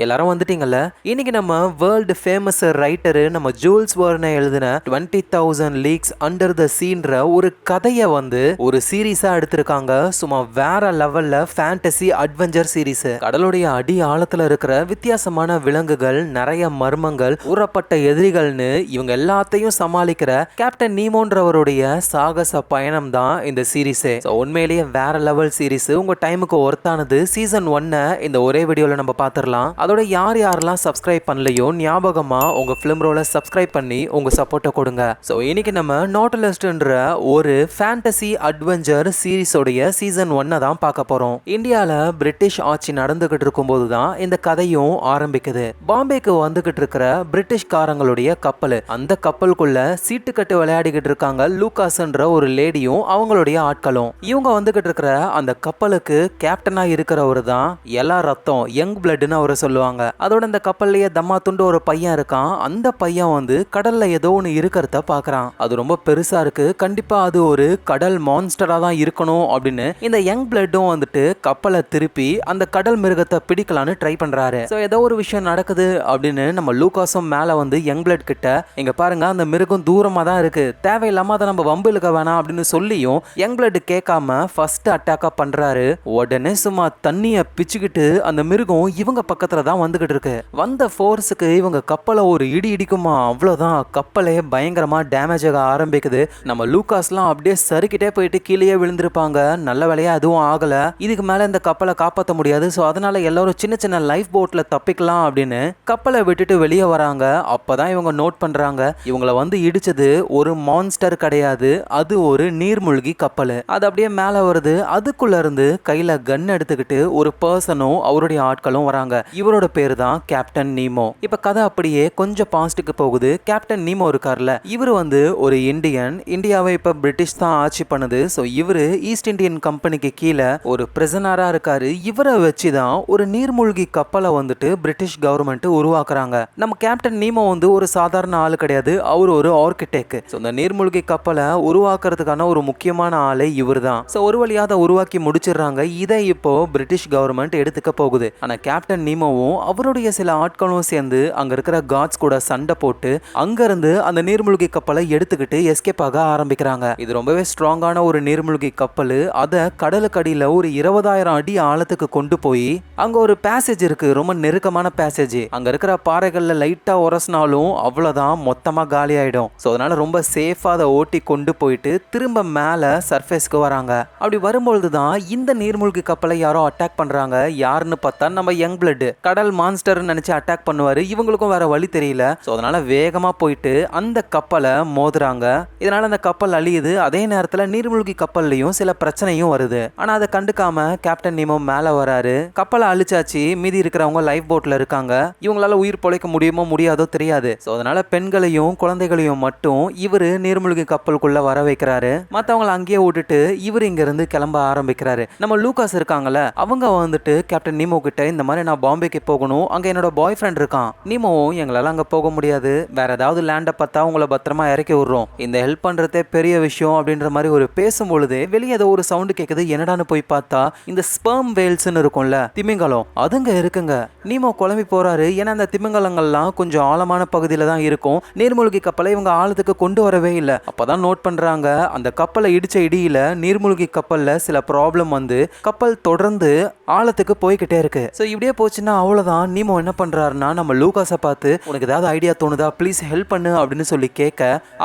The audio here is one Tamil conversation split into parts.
எல்லாரும் வந்துட்டீங்கல்ல. இன்னைக்கு நம்ம வேர்ல்டு ஃபேமஸ் ரைட்டரு நம்ம ஜூல்ஸ் வெர்னை எழுதின 20,000 லீக்ஸ் அண்டர் த சீன்ற ஒரு கதையை வந்து ஒரு சீரீஸா எடுத்திருக்காங்க. சும்மா வேற லெவல்ல ஃபேண்டசி அட்வென்ச்சர் சீரீஸ். கடலுடைய அடி ஆழத்துல இருக்கிற வித்தியாசமான விலங்குகள், நிறைய மர்மங்கள், ஊறப்பட்ட எதிரிகள்னு இவங்க எல்லாத்தையும் சமாளிக்கிற கேப்டன் நீமோன்றவருடைய சாகச பயணம் தான் இந்த சீரீஸே. உண்மையிலேயே வேற லெவல் சீரீஸ். உங்க டைமுக்கு ஒர்த்தானது. சீசன் 1 இந்த ஒரே வீடியோல நம்ம பார்த்துடலாம். அதோட யாரெல்லாம் சப்ஸ்கிரைப் பண்ணலையோ ஞாபகமா உங்க ஃபிலிம் ரோல சப்ஸ்கிரைப் பண்ணி உங்க சப்போர்ட்டை கொடுங்க. ஸோ இன்னைக்கு நம்ம நாட்டலிஸ்ட்ன்ற ஒரு ஃபேண்டசி அட்வென்ச்சர் சீரீஸோடைய சீசன் 1 தான் பார்க்க போறோம். இந்தியால பிரிட்டிஷ் ஆட்சி நடந்துகிட்டு இருக்கும்போது தான் இந்த கதையும் ஆரம்பிக்குது. பாம்பேக்கு வந்துகிட்டு இருக்கிற பிரிட்டிஷ்காரங்களுடைய கப்பல், அந்த கப்பலுக்குள்ள சீட்டுக்கட்டு விளையாடிக்கிட்டு இருக்காங்க லூகாஸ்ன்ற ஒரு லேடியும் அவங்களுடைய ஆட்களும். இவங்க வந்துகிட்டு இருக்கிற அந்த கப்பலுக்கு கேப்டனா இருக்கிறவர் தான் எல்லா ரத்தம், யங் பிளட்னு அவரை சொல்லுவாங்க. அதோட இந்த கப்பல்லையே தம்மா துண்டு ஒரு பையன் இருக்கான். அந்த பையன் வந்து கடல்ல ஏதோ ஒன்று இருக்கிறத பாக்குறான். அது ரொம்ப பெருசா இருக்கு, கண்டிப்பா அது ஒரு கடல் மான்ஸ்டரா தான் இருக்கணும் அப்படின்னு இந்த யங் பிளட்டும் வந்துட்டு கப்பலை திருப்பி அந்த கடல் மிருகத்தை பிடிக்கலான்னு ட்ரை பண்றாரு. ஸோ ஏதோ ஒரு விஷயம் நடக்குது அப்படின்னு நம்ம லூகாஸும் மேல வந்து யங் பிளட் கிட்ட, இங்க பாருங்க அந்த மிருகம் தூரமா தான் இருக்கு, தேவையில்லாம அதை நம்ம வம்பு இழுக்க வேணாம் அப்படின்னு சொல்லியும் யங் பிளட் கேட்காம ஃபர்ஸ்ட் அட்டாக்கா பண்றாரு. உடனே சும்மா தண்ணிய பிச்சுக்கிட்டு அந்த மிருகம் இவங்க பக்கத்துல தான் வந்துகிட்டு இருக்கு. வந்த ஃபோர்ஸுக்கு இவங்க கப்பலை ஒரு இடி இடிக்குமா, அவ்வளவுதான் கப்பலே பயங்கரமா டேமேஜ் ஆக ஆரம்பிக்குது. நம்ம லூகாஸ்லாம் அப்படியே சறுக்கிட்டே போயிட்டு கீழே விழுந்திருப்பாங்க. நல்ல வேலையா அதுவும் ஆகல. இதுக்கு மேல இந்த கப்பலை காப்பாற்ற முடியாது. ஸோ அதனால எல்லாரும் சின்ன சின்ன லைஃப் போட்ல தப்பிக்கலாம் அப்படின்னு கப்பலை விட்டுட்டு வெளியே வராங்க. அப்பதான் இவங்க நோட் பண்றாங்க, இவங்களை வந்து இடிச்சது ஒரு மான்ஸ்டர் கிடையாது, அது ஒரு நீர்மூழ்கி கப்பல். அது அப்படியே மேல வருது. அதுக்குள்ள இருந்து கையில கன் எடுத்துக்கிட்டு ஒரு பர்சனும் அவருடைய ஆட்களும் வராங்க. இவரோட பேரு தான் கேப்டன் நீமோ. இப்ப கதை அப்படியே கொஞ்சம் பாஸ்டுக்கு போகுது. கேப்டன் நீமோ இருக்கார்ல, இவர் வந்து ஒரு இந்தியன். இந்தியாவை இப்ப பிரிட்டிஷ் தான் ஆட்சி பண்ணுது. ஸோ இவரு ஈஸ்ட் இந்தியன் கம்பெனிக்கு கீழே ஒரு பிரிசனரா இருக்காரு. இவரை வச்சுதான் ஒரு நீர்மூழ்கி கப்பலை வந்துட்டு பிரிட்டிஷ் கவர்மெண்ட் உருவாக்குறாங்க. நம்ம கேப்டன் நீமோ வந்து ஒரு சாதாரண ஆளு கிடையாது, அவர் ஒரு ஆர்கிடெக்ட். ஸோ இந்த நீர்மூழ்கி கப்பலை உருவாக்குறதுக்கான ஒரு முக்கியமான ஆளு இவர் தான். ஸோ ஒரு வழியா அதை உருவாக்கி முடிச்சிடுறாங்க. இதை இப்போ பிரிட்டிஷ் கவர்மெண்ட் எடுத்துக்க போகுது. ஆனா கேப்டன் நீமோவும் அவருடைய சில ஆட்களும் சேர்ந்து அங்க இருக்கிற காட்ஸ் கூட சண்டை போட்டு அங்கிருந்து அந்த நீர்மூழ்கி கப்பலை எடுத்துக்கிட்டு எஸ்கேப் ஆக ஆரம்பிக்கிறாங்க. இது ரொம்பவே ஸ்ட்ராங்கான ஒரு நீர்மூழ்கி கப்பல். அதை கடலுக்கு அடியில ஒரு 20,000 அடி ஆழத்துக்கு கொண்டு போய் அங்க ஒரு பேசேஜ் இருக்கு, ரொம்ப நெருக்கமான பேசேஜ். அங்க இருக்கிற பாறைகள்ல லைட்டா உரசினாலும் அவ்வளவுதான், மொத்தமா காலி ஆயிடும். ஸோ அதனால ரொம்ப சேஃபா அதை ஓட்டி கொண்டு போயிட்டு திரும்ப மேல சர்ஃபேஸ்க்கு வராங்க. அப்படி வரும்பொழுது தான் இந்த நீர்மூழ்கி கப்பலை யாரோ அட்டாக் பண்றாங்க. யாருன்னு பார்த்தா நம்ம யங் பிளட். கடல் மான்ஸ்டர் நினைச்சு அட்டாக் பண்ணுவாரு. இவங்களுக்கும் வேற வழி தெரியல. சோ அதனால வேகமா போயிட்டு அந்த கப்பலை மோதுறாங்க. இதனால அந்த கப்பல் அழியுது. அதே நேரத்துல நீர்மூழ்கி கப்பல்லையும் சில பிரச்சனையும் வருது. ஆனா அதை கண்டுக்காம கேப்டன் நீமோ மேல வராரு. கப்பலை அழிச்சாச்சு, மீதி இருக்கிறவங்க லைஃப் போட்ல இருக்காங்க. இவங்களால உயிர் பொழைக்க முடியுமோ முடியாதோ தெரியாது. சோ அதனால பெண்களையும் குழந்தைகளையும் மட்டும் இவரு நீர்மூழ்கி கப்பலுக்குள்ள வர வைக்கிறாரு. மத்தவங்களை அங்கேயே விட்டுட்டு இவர் இங்க இருந்து கிளம்ப ஆரம்பிக்கிறாரு. நம்ம லூகாஸ் இருக்காங்கல்ல, அவங்க வந்துட்டு கேப்டன் நீமோ கிட்ட, இந்த மாதிரி நான் பாம்பேக்கு போகணும், அங்க என்னோட பாய் ஃப்ரெண்ட் இருக்கான். நீமோவும் எங்களால அங்க போக முடியாது, வேற ஏதாவது லேண்டை பார்த்தா உங்களை பத்திரமா இறக்கி விடுறோம், இந்த ஹெல்ப் பண்றதே பெரிய விஷயம் அப்படின்ற மாதிரி ஒரு பேசும்பொழுது வெளியே ஏதோ ஒரு சவுண்டு கேட்குது. என்னடான்னு போய் பார்த்தா இந்த ஸ்பெர்ம் வேல்ஸ்ன்னு இருக்கும்ல, திமிங்கலம், அதுங்க இருக்குங்க. நீமோ குழம்பி போறாரு. ஏன்னா அந்த திமிங்கலங்கள்லாம் கொஞ்சம் ஆழமான பகுதியில தான் இருக்கும். நீர்மூழ்கி கப்பலை இவங்க ஆழத்துக்கு கொண்டு வரவே இல்லை. அப்பதான் நோட் பண்றாங்க, அந்த கப்பலை இடிச்ச இடியில நீர்மூழ்கி கப்பல்ல சில ப்ராப்ளம் வந்து கப்பல் தொடர்ந்து ஆழத்துக்கு போய்கிட்டே இருக்கு. ஸோ இப்படியே போச்சுன்னா அவ்வளோதான். நீமோ என்ன பண்றாருன்னா நம்ம லூகாஸை பார்த்து, உனக்கு ஏதாவது ஐடியா தோணுதா, ப்ளீஸ் ஹெல்ப் பண்ணு அப்படின்னு சொல்லி கேட்க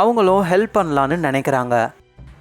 அவங்களும் ஹெல்ப் பண்ணலான்னு நினைக்கிறாங்க.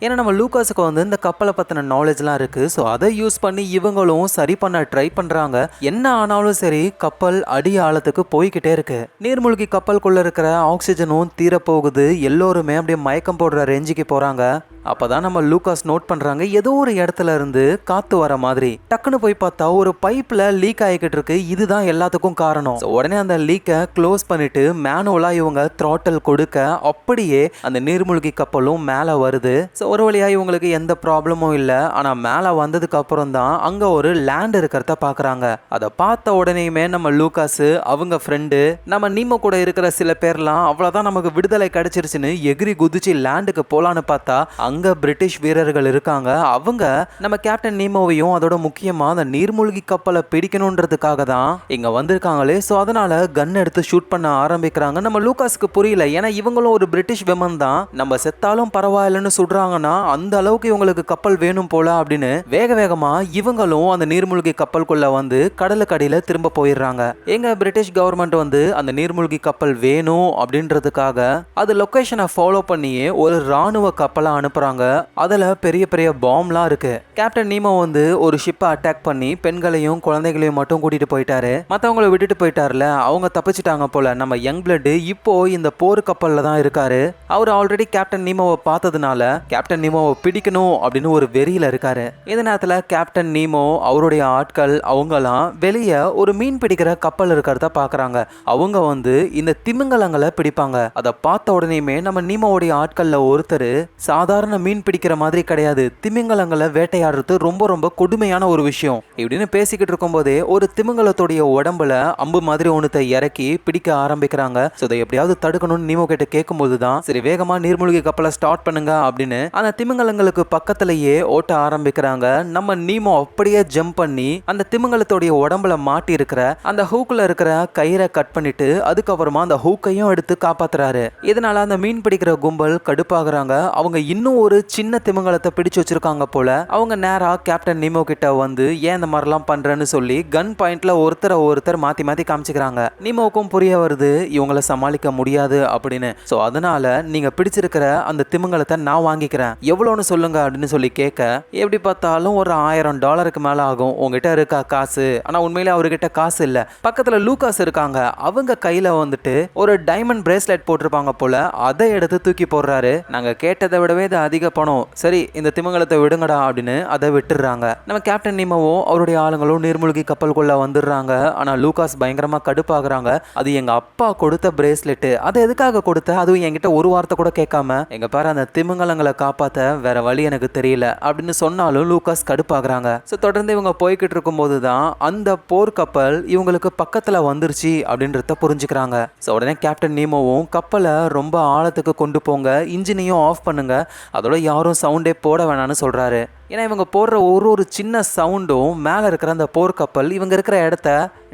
ஏன்னா நம்ம லூகாஸுக்கு வந்து இந்த கப்பலை பற்றின நாலேஜ்லாம் இருக்குது. ஸோ அதை யூஸ் பண்ணி இவங்களும் சரி பண்ண ட்ரை பண்ணுறாங்க. என்ன ஆனாலும் சரி கப்பல் அடி ஆழத்துக்கு போய்கிட்டே இருக்கு. நீர்மூழ்கி கப்பலுக்குள்ளே இருக்கிற ஆக்சிஜனும் தீரப்போகுது. எல்லோருமே அப்படியே மயக்கம் போடுற ரேஞ்சுக்கு போகிறாங்க. அப்பதான் நம்ம லூகாஸ் நோட் பண்றாங்க, ஏதோ ஒரு இடத்துல இருந்து காத்து வர மாதிரி. டக்குன்னு போய் பார்த்தா ஒரு பைப்ல லீக் ஆகிக்கிட்டு இருக்கு. இதுதான் எல்லாத்துக்கும் காரணம். உடனே அந்த லீக்கை க்ளோஸ் பண்ணிட்டு மேனுவலா இவங்க த்ராட்டல் கொடுக்க அப்படியே அந்த நீர்மூழ்கி கப்பலும் மேல வருது. ஸோ ஒரு வழியா இவங்களுக்கு எந்த ப்ராப்ளமும் இல்லை. ஆனா மேல வந்ததுக்கு அப்புறம் தான் அங்க ஒரு லேண்ட் இருக்கிறத பாக்குறாங்க. அதை பார்த்த உடனேயுமே நம்ம லூகாஸ், அவங்க ஃப்ரெண்டு, நம்ம நீமோ கூட இருக்கிற சில பேர்லாம் அவ்வளவுதான் நமக்கு விடுதலை கிடைச்சிருச்சுன்னு எகிரி குதிச்சு லேண்டுக்கு போலான்னு பார்த்தா அங்க பிரிட்டிஷ் வீரர்கள் இருக்காங்க. அவங்க நம்ம கேப்டன் நீமோவையும் அதோட முக்கியமா அந்த நீர்மூழ்கி கப்பலை பிடிக்கணும்ன்றதுக்காக தான் இங்க வந்திருக்காங்களே. சோ அதனால கன் எடுத்து ஷூட் பண்ண ஆரம்பிக்கிறாங்க. நம்ம லூகாஸ்க்கு புரியல, ஏன்னா இவங்களும் ஒரு பிரிட்டிஷ் விமன் தான், நம்ம செத்தாலும் பரவாயில்லன்னு சொல்றாங்கன்னா அந்த அளவுக்கு இவங்களுக்கு கப்பல் வேணும் போல அப்படின்னு வேக வேகமா இவங்களும் அந்த நீர்மூழ்கி கப்பலுக்குள்ள வந்து கடலுக்கு அடியில திரும்ப போயிடுறாங்க. எங்க பிரிட்டிஷ் கவர்மெண்ட் வந்து அந்த நீர்மூழ்கி கப்பல் வேணும் அப்படின்றதுக்காக அது லொகேஷனை ஃபாலோ பண்ணியே ஒரு ராணுவ கப்பலை அனுப்புறாங்க. அதுல பெரிய பெரிய பாம்லாம் இருக்கு. கேப்டன் நீமோ வந்து ஒரு ஷிப்பை அட்டாக் பண்ணி பெண்களையும் குழந்தைகளையும் மட்டும் கூட்டிட்டு போயிட்டாரு. மத்தவங்களை விட்டுட்டு போயிட்டாருல, அவங்க தப்பிச்சிட்டாங்க போல. நம்ம யங் பிளட் இப்போ இந்த போர் கப்பல்ல தான் இருக்காரு. அவர் ஆல்ரெடி கேப்டன் நீமோவை பார்த்ததுனால கேப்டன் நீமோவை பிடிக்கணும் அப்படின்னு ஒரு வெறியில இருக்காரு. இந்த நேரத்துல கேப்டன் நீமோ அவருடைய ஆட்கள் அவங்கலாம் வெளியே ஒரு மீன் பிடிக்கிற கப்பல் இருக்கிறத பாக்குறாங்க. அவங்க வந்து இந்த திமிங்கலங்களை பிடிப்பாங்க. அதை பார்த்த உடனேயுமே நம்ம நீமோவுடைய ஆட்கள்ல ஒருத்தர் சாதாரண மீன் பிடிக்கிற மாதிரி கிடையாது, திமிங்கலங்களை வேட்டையாடுறது ரொம்ப ரொம்ப கொடுமையான ஒரு விஷயம் இப்படின்னு பேசிக்கிட்டு இருக்கும் போதே ஒரு திமிங்கலத்துடைய உடம்புல அம்பு மாதிரி ஒண்ணுத்தை இறக்கி பிடிக்க ஆரம்பிக்கிறாங்க. இதை எப்படியாவது தடுக்கணும்னு நீமோ கிட்ட கேட்கும் போதுதான் சரி வேகமா நீர்மூழ்கி கப்பலை ஸ்டார்ட் பண்ணுங்க அப்படின்னு அந்த திமிங்கலங்களுக்கு பக்கத்திலேயே ஓட்ட ஆரம்பிக்கிறாங்க. நம்ம நீமோ அப்படியே ஜம்ப் பண்ணி அந்த திமிங்கலத்துடைய உடம்புல மாட்டி இருக்கிற அந்த ஹூக்ல இருக்கிற கயிறை கட் பண்ணிட்டு அதுக்கப்புறமா அந்த ஹூக்கையும் எடுத்து காப்பாத்துறாரு. இதனால அந்த மீன் பிடிக்கிற கும்பல் கடுப்பாகிறாங்க. அவங்க இன்னும் ஒரு சின்ன திமிங்கலத்தை பிடிச்சு வச்சிருக்காங்க போல. அவங்க நேரா கேப்டன் நீமோ கிட்ட வந்து ஏன் இந்த மாதிரிலாம் பண்றேன்னு சொல்லி கன் பாயிண்ட்ல ஒருத்தர் மாத்தி மாத்தி காமிச்சுக்கிறாங்க. நீமோவுக்கும் புரிய வருது இவங்களை சமாளிக்க முடியாது அப்படின்னு. சோ அதனால நீங்க பிடிச்சிருக்கிற அந்த திமிங்கலத்தை நான் வாங்கிக்கிறேன், எவ்வளோன்னு சொல்லுங்க அப்படின்னு சொல்லி கேட்க, எப்படி பார்த்தாலும் ஒரு $1000 மேல ஆகும், உங்ககிட்ட இருக்கா காசு? ஆனா உண்மையிலே அவர்கிட்ட காசு இல்ல. பக்கத்துல லூகாஸ் இருக்காங்க, அவங்க கையில வந்துட்டு ஒரு டைமண்ட் பிரேஸ்லெட் போட்டிருப்பாங்க போல, அதை எடுத்து தூக்கி போடுறாரு. நாங்க கேட்டதை விடவே இது அதிக பணம், சரி இந்த திமிங்கலத்தை விடுங்கடா அப்படின்னு அதை விட்டுறாங்க. நம்ம கேப்டன் நீமோவும் அவருடைய ஆளுங்களும் நீர்மூழ்கி கப்பலுக்குள்ள வந்துடுறாங்க. ஆனா லூகாஸ் பயங்கரமா கடுப்பாகிறாங்க. அது எங்க அப்பா கொடுத்த பிரேஸ்லெட், அதை எதுக்காக கொடுத்த, அதுவும் என்கிட்ட ஒரு வார்த்தை கூட கேட்காம எங்க பாரு அந்த திமிங்கலங்களை காப்பாத்த வேற வழி எனக்கு தெரியல அப்படின்னு சொன்னாலும் லூகாஸ் கடுப்பாகிறாங்க. சோ தொடர்ந்து இவங்க போய்கிட்டு இருக்கும் போதுதான் அந்த போர் கப்பல் இவங்களுக்கு பக்கத்துல வந்துருச்சு அப்படின்றத புரிஞ்சுக்கிறாங்க. சோ உடனே கேப்டன் நீமோவும் கப்பலை ரொம்ப ஆழத்துக்கு கொண்டு போங்க, இன்ஜினையும் ஆஃப் பண்ணுங்க, அதோட யாரும் சவுண்டே போட வேணாம்னு சொல்றாரு. ஏன்னா இவங்க போடுற ஒரு சின்ன சவுண்டும் மேலே இருக்கிற அந்த போர்க்கப்பல் இவங்க இருக்கிற இடத்த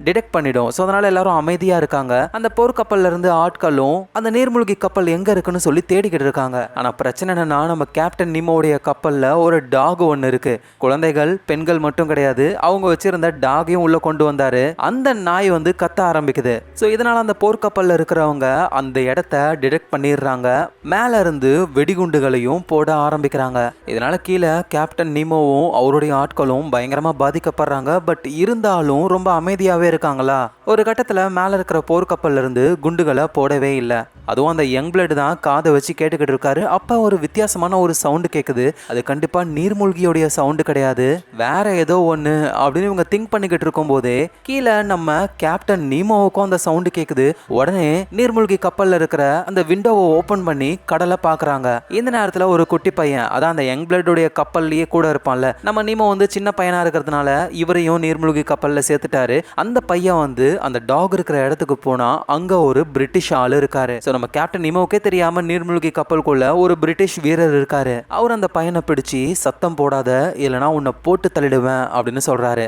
டிடெக்ட் பண்ணிடும். ஸோ அதனால எல்லாரும் அமைதியாக இருக்காங்க. அந்த போர்க்கப்பல்ல இருந்து ஆட்களும் அந்த நீர்மூழ்கி கப்பல் எங்கே இருக்குன்னு சொல்லி தேடிக்கிட்டு இருக்காங்க. ஆனால் பிரச்சனை என்னன்னா நம்ம கேப்டன் நீமோடைய கப்பலில் ஒரு டாக் ஒன்று இருக்கு. குழந்தைகள் பெண்கள் மட்டும் கிடையாது, அவங்க வச்சிருந்த டாகையும் உள்ள கொண்டு வந்தாரு. அந்த நாய் வந்து கத்த ஆரம்பிக்குது. ஸோ இதனால அந்த போர்க்கப்பல்ல இருக்கிறவங்க அந்த இடத்த டிடெக்ட் பண்ணிடுறாங்க. மேல இருந்து வெடிகுண்டுகளையும் போட ஆரம்பிக்கிறாங்க. இதனால கீழே கேப்டன் நீமோவும் அவருடைய ஆட்களும் பயங்கரமா பாதிக்கப்படுறாங்க. பட் இருந்தாலும் ரொம்ப அமைதியாவே இருக்காங்களா. ஒரு கட்டத்துல மேல இருக்கிற போர்க்கப்பல்ல இருந்து குண்டுகளை போடவே இல்லை. அதுவும் அந்த யங் பிளட் தான் காதை வச்சு கேட்டுக்கிட்டு இருக்காரு. அப்ப ஒரு வித்தியாசமான ஒரு சவுண்டு கேட்குது. அது கண்டிப்பா நீர்மூழ்கியோடைய சவுண்டு கிடையாது, வேற ஏதோ ஒன்று அப்படின்னு இவங்க திங்க் பண்ணிக்கிட்டு இருக்கும் போதே கீழே நம்ம கேப்டன் நீமோவுக்கும் அந்த சவுண்டு கேட்குது. உடனே நீர்மூழ்கி கப்பல்ல இருக்கிற அந்த விண்டோவை ஓபன் பண்ணி கடலை பாக்குறாங்க. இந்த நேரத்துல ஒரு குட்டி பையன், அதான் அந்த யங் பிளட்டுடைய கப்பல்லையே கூட இருப்பான்ல, நம்ம நீமோ வந்து சின்ன பையனா இருக்கிறதுனால இவரையும் நீர்மூழ்கி கப்பல்ல சேர்த்துட்டாரு. அந்த பையன் வந்து அந்த டாக் இருக்கிற இடத்துக்கு போனா அங்க ஒரு பிரிட்டிஷ் ஆளு இருக்காரு. நம்ம கேப்டன் நீமோவுக்கே தெரியாம நீர்மூழ்கி கப்பலுக்குள்ள ஒரு பிரிட்டிஷ் வீரர் இருக்காரு. அவர் அந்த பையனை பிடிச்சி சத்தம் போடாத, இல்லைனா உன்னை போட்டு தள்ளிடுவேன் அப்படின்னு சொல்றாரு.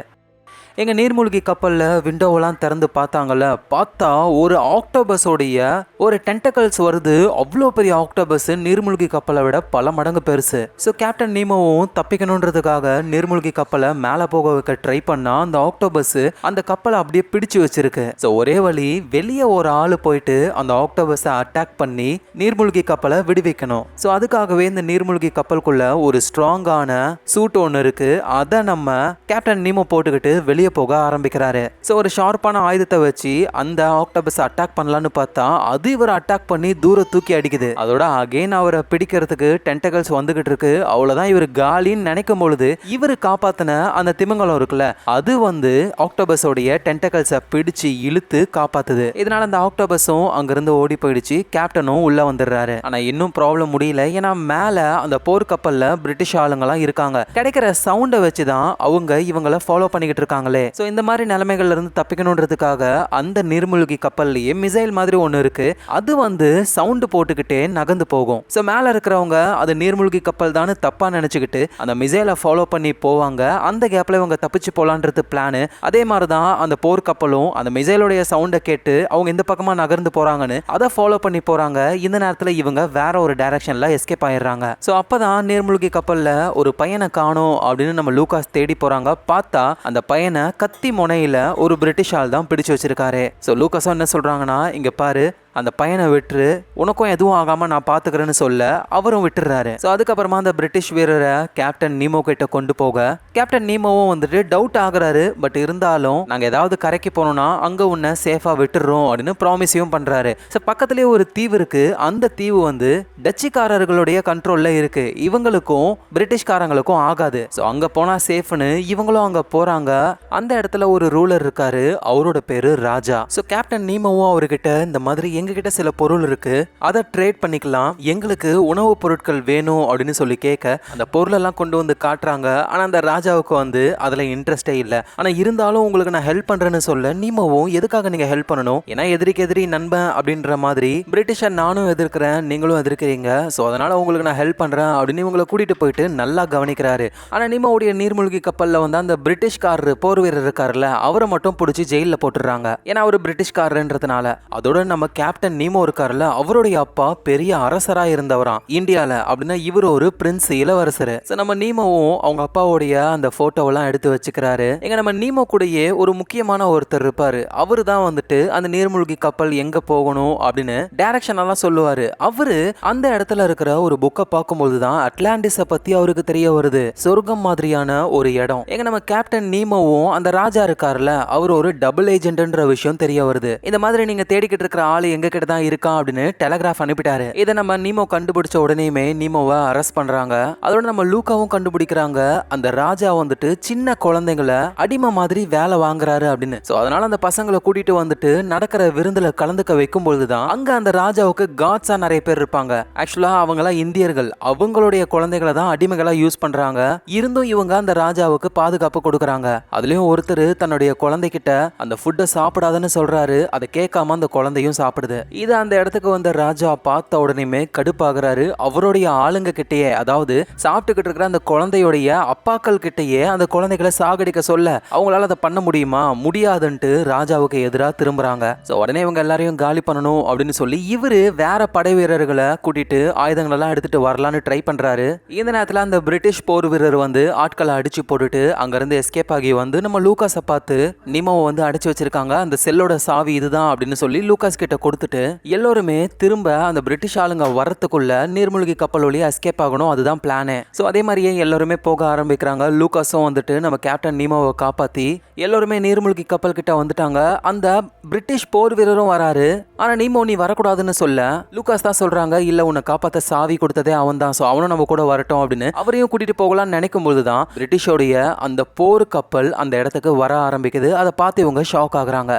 எங்கள் நீர்மூழ்கி கப்பலில் விண்டோவெல்லாம் திறந்து பார்த்தாங்கல்ல, பார்த்தா ஒரு ஆக்டோபஸோடைய ஒரு டென்டக்கல்ஸ் வருது. அவ்வளோ பெரிய ஆக்டோபஸ் நீர்மூழ்கி கப்பலை விட பல மடங்கு பெருசு. ஸோ கேப்டன் நீமோவும் தப்பிக்கணுன்றதுக்காக நீர்மூழ்கி கப்பலை மேலே போக வைக்க ட்ரை பண்ணா அந்த ஆக்டோபஸ் அந்த கப்பலை அப்படியே பிடிச்சு வச்சிருக்கு. ஸோ ஒரே வழி, வெளியே ஒரு ஆள் போயிட்டு அந்த ஆக்டோபஸை அட்டாக் பண்ணி நீர்மூழ்கி கப்பலை விடுவிக்கணும். ஸோ அதுக்காகவே இந்த நீர்மூழ்கி கப்பலுக்குள்ள ஒரு ஸ்ட்ராங்கான சூட் ஒன்று இருக்கு. அதை நம்ம கேப்டன் நீமோ போட்டுக்கிட்டு வெளியே போக ஆரம்பிக்கிறாரு. சோ ஒரு ஷார்ப்பான ஆயுதத்தை வச்சு அந்த ஆக்டோபஸ் அட்டாக் பண்ணலான்னு பார்த்தா அது இவரை அட்டாக் பண்ணி தூர தூக்கி அடிக்குது. அதோட அகைன் அவரை பிடிக்கிறதுக்கு டென்டகல்ஸ் வந்துகிட்டு இருக்கு. அவ்வளவுதான், இவர் காலின்னு நினைக்கும் பொழுது இவர் காப்பாத்தின அந்த திமிங்கலம் இருக்குல்ல, அது வந்து ஆக்டோபஸோடைய டென்டகல்ஸை பிடிச்சு இழுத்து காப்பாத்துது. இதனால அந்த ஆக்டோபஸும் அங்கிருந்து ஓடி போயிடுச்சு. கேப்டனும் உள்ள வந்துடுறாரு. ஆனா இன்னும் ப்ராப்ளம் முடியல. ஏன்னா மேல அந்த போர் கப்பல்ல பிரிட்டிஷ் ஆளுங்கெல்லாம் இருக்காங்க. கிடைக்கிற சவுண்டை வச்சுதான் அவங்க இவங்களை ஃபாலோ பண்ணிக்கிட்டு இருக்காங்க. இருக்காங்களே. சோ இந்த மாதிரி நிலைமைகள்ல இருந்து தப்பிக்கணும்ன்றதுக்காக அந்த நீர்மூழ்கி கப்பல்லையே மிசைல் மாதிரி ஒன்னு இருக்கு. அது வந்து சவுண்ட் போட்டுக்கிட்டே நகர்ந்து போகும். சோ மேல இருக்கிறவங்க அது நீர்மூழ்கி கப்பல் தான் தப்பா நினைச்சுக்கிட்டு அந்த மிசைலை ஃபாலோ பண்ணி போவாங்க. அந்த கேப்ல இவங்க தப்பிச்சு போலான்றது பிளான். அதே மாதிரி தான் அந்த போர் கப்பலும் அந்த மிசைலோடைய சவுண்டை கேட்டு அவங்க இந்த பக்கமா நகர்ந்து போறாங்கன்னு அதை ஃபாலோ பண்ணி போறாங்க. இந்த நேரத்துல இவங்க வேற ஒரு டைரக்ஷன்ல எஸ்கேப் ஆயிடுறாங்க. சோ அப்பதான் நீர்மூழ்கி கப்பல்ல ஒரு பையனை காணோம் அப்படின்னு நம்ம லூகாஸ் தேடி போறாங்க. பார்த்தா அந்த பையனை கத்தி முனையில ஒரு பிரிட்டிஷ் ஆள் தான் பிடிச்சு வச்சிருக்காரு. சோ லூகாஸ் என்ன சொல்றாங்கன்னா, இங்க பாரு, அந்த பையனை விட்டுரு, உனக்கும் எதுவும் ஆகாம நான் பாத்துக்கிறேன்னு சொல்ல அவரும் விட்டுறாரு. ஸோ அதுக்கப்புறமா அந்த பிரிட்டிஷ் வீரரை கேப்டன் நீமோ கிட்ட கொண்டு போக கேப்டன் நீமோவும் வந்துட்டு டவுட் ஆகுறாரு. பட் இருந்தாலும் நாங்க ஏதாவது கரைக்கு போனோம்னா அங்க உன்னை சேஃபா விட்டுறோம் அப்படின்னு ப்ராமிஸையும் பண்றாரு. ஸோ பக்கத்துலேயே ஒரு தீவு இருக்கு. அந்த தீவு வந்து டச்சுக்காரர்களுடைய கண்ட்ரோல்ல இருக்கு. இவங்களுக்கும் பிரிட்டிஷ்காரங்களுக்கும் ஆகாது. ஸோ அங்க போனா சேஃப்னு இவங்களும் அங்க போறாங்க. அந்த இடத்துல ஒரு ரூலர் இருக்காரு. அவரோட பேரு ராஜா. ஸோ கேப்டன் நீமோவும் அவர்கிட்ட இந்த மாதிரி எங்ககிட்ட சில பொருள் இருக்கு, அதை ட்ரேட் பண்ணிக்கலாம், எங்களுக்கு உணவுப் பொருட்கள் வேணும் அப்படின்னு சொல்லி கேட்க அந்த பொருளெல்லாம் கொண்டு வந்து காட்டுறாங்க. ஆனா அந்த ராஜாவுக்கு வந்து அதுல இன்ட்ரெஸ்டே இல்லை. ஆனா இருந்தாலும் உங்களுக்கு நான் ஹெல்ப் பண்றேன்னு சொல்ல நீமோவும் எதுக்காக நீங்க ஹெல்ப் பண்ணணும், ஏன்னா எதிரிக்கு எதிரி நண்பன் அப்படின்ற மாதிரி பிரிட்டிஷர் நானும் எதிர்க்கிறேன் நீங்களும் எதிர்க்கிறீங்க, ஸோ அதனால உங்களுக்கு நான் ஹெல்ப் பண்றேன் அப்படின்னு இவங்களை கூட்டிட்டு போயிட்டு நல்லா கவனிக்கிறாரு. ஆனா நீமோவுடைய நீர்மூழ்கி கப்பல்ல வந்து அந்த பிரிட்டிஷ்காரர் போர் வீரர் இருக்காருல்ல, அவரை மட்டும் பிடிச்சி ஜெயில போட்டுறாங்க. ஏன்னா அவர் பிரிட்டிஷ்காரன்றதுனால. அதோட நம்ம கேப்டன் நீமோ இருக்காருல்ல, அவருடைய அப்பா பெரிய அரசரா இருந்தவராம் இந்தியால. அப்படின்னா இவர் ஒரு பிரின்ஸ், இளவரசர். நம்ம நீமோவும் அவங்க அப்பாவுடைய அந்த போட்டோவெல்லாம் எடுத்து வச்சுக்கிறாரு. எங்க நம்ம நீமோ கூடயே ஒரு முக்கியமான ஒருத்தர் இருப்பாரு. அவரு தான் வந்துட்டு அந்த நீர்மூழ்கி கப்பல் எங்க போகணும் அப்படின்னு டைரக்ஷன் எல்லாம் சொல்லுவாரு. அவரு அந்த இடத்துல இருக்கிற ஒரு புக்கை பார்க்கும்போது தான் அட்லாண்டிஸை பத்தி அவருக்கு தெரிய வருது. சொர்க்கம் மாதிரியான ஒரு இடம். எங்க நம்ம கேப்டன் நீமோவும் அந்த ராஜா இருக்காருல்ல, அவர் ஒரு டபுள் ஏஜென்ட்ன்ற விஷயம் தெரிய வருது. இந்த மாதிரி நீங்க தேடிக்கிட்டு இருக்கிற ஆளு எங்க கிட்ட தான் இருக்கான் அப்படின்னு டெலிகிராஃப் அனுப்பிட்டாரு. இதை நம்ம நீமோ கண்டுபிடிச்ச உடனேயுமே நீமோவை அரெஸ்ட் பண்றாங்க. அதோட நம்ம லூகாவும் கண்டுபிடிக்கிறாங்க அந்த ராஜா வந்துட்டு சின்ன குழந்தைங்களை அடிமை மாதிரி வேலை வாங்குறாரு அப்படின்னு. சோ அதனால அந்த பசங்களை கூட்டிட்டு வந்துட்டு நடக்கிற விருந்துல கலந்துக்க வைக்கும் பொழுதுதான் அங்க அந்த ராஜாவுக்கு காட்ஸா நிறைய பேர் இருப்பாங்க. ஆக்சுவலா அவங்களா இந்தியர்கள், அவங்களுடைய குழந்தைகளை தான் அடிமைகளா யூஸ் பண்றாங்க. இருந்தும் இவங்க அந்த ராஜாவுக்கு பாதுகாப்பு கொடுக்கறாங்க. அதுலயும் ஒருத்தர் தன்னுடைய குழந்தைகிட்ட அந்த ஃபுட்டை சாப்பிடாதன்னு சொல்றாரு. அதை கேட்காம அந்த குழந்தையும் சாப்பிடுது. இது அந்த இடத்துக்கு வந்த ராஜா பார்த்த உடனே கடுப்பாகிறாரு. அவருடைய ஆளுங்க கிட்டேயே, அதாவது சாப்பிட்டுக்கிட்டு இருக்கிற அந்த குழந்தையுடைய அப்பாக்கள் கிட்டேயே அந்த குழந்தைகளை சாகடிக்க சொல்ல அவங்களால அதை பண்ண முடியுமா, முடியாதுன்ட்டு ராஜாவுக்கு எதிராக திரும்புறாங்க. உடனே இவங்க எல்லாரையும் காலி பண்ணணும் அப்படின்னு சொல்லி இவரு வேற படை வீரர்களை கூட்டிட்டு ஆயுதங்கள் எல்லாம் எடுத்துட்டு வரலான்னு ட்ரை பண்றாரு. இந்த நேரத்துல அந்த பிரிட்டிஷ் போர் வீரர் வந்து ஆட்களை அடிச்சு போட்டுட்டு அங்க இருந்து எஸ்கேப் ஆகி வந்து நம்ம லூகாஸை பார்த்து நீமோவை வந்து அடிச்சு வச்சிருக்காங்க, அந்த செல்லோட சாவி இதுதான் அப்படின்னு சொல்லி லூகாஸ் கிட்ட கொடுத்துட்டு எல்லோருமே திரும்ப அந்த பிரிட்டிஷ் ஆளுங்க வரத்துக்குள்ள நீர்மூழ்கி கப்பல் வழியா எஸ்கேப் ஆகணும், அதுதான் பிளானே. சோ அதே மாதிரியே எல்லாருமே போக ஆரம்பிக்கிறாங்க. லூகாஸும் வந்துட்டு நம்ம கேப்டன் நீமோவை காப்பாத்தி எல்லாருமே நீர்மூழ்கி கப்பல் கிட்ட வந்துட்டாங்க. அந்த பிரிட்டிஷ் போர் வீரரும் வராரு. ஆனா நீமோ நீ வரக்கூடாதுன்னு சொல்ல லூகாஸ் தான் சொல்றாங்க, இல்ல உன்னை காப்பாத்த சாவி கொடுத்ததே அவன் தான், சோ அவனும் நம்ம கூட வரட்டும் அப்படின்னு அவரையும் கூட்டிட்டு போகலாம்னு நினைக்கும் போதுதான் பிரிட்டிஷோடைய அந்த போர் கப்பல் அந்த இடத்துக்கு வர ஆரம்பிக்குது. அதை பார்த்து இவங்க ஷாக் ஆகுறாங்க.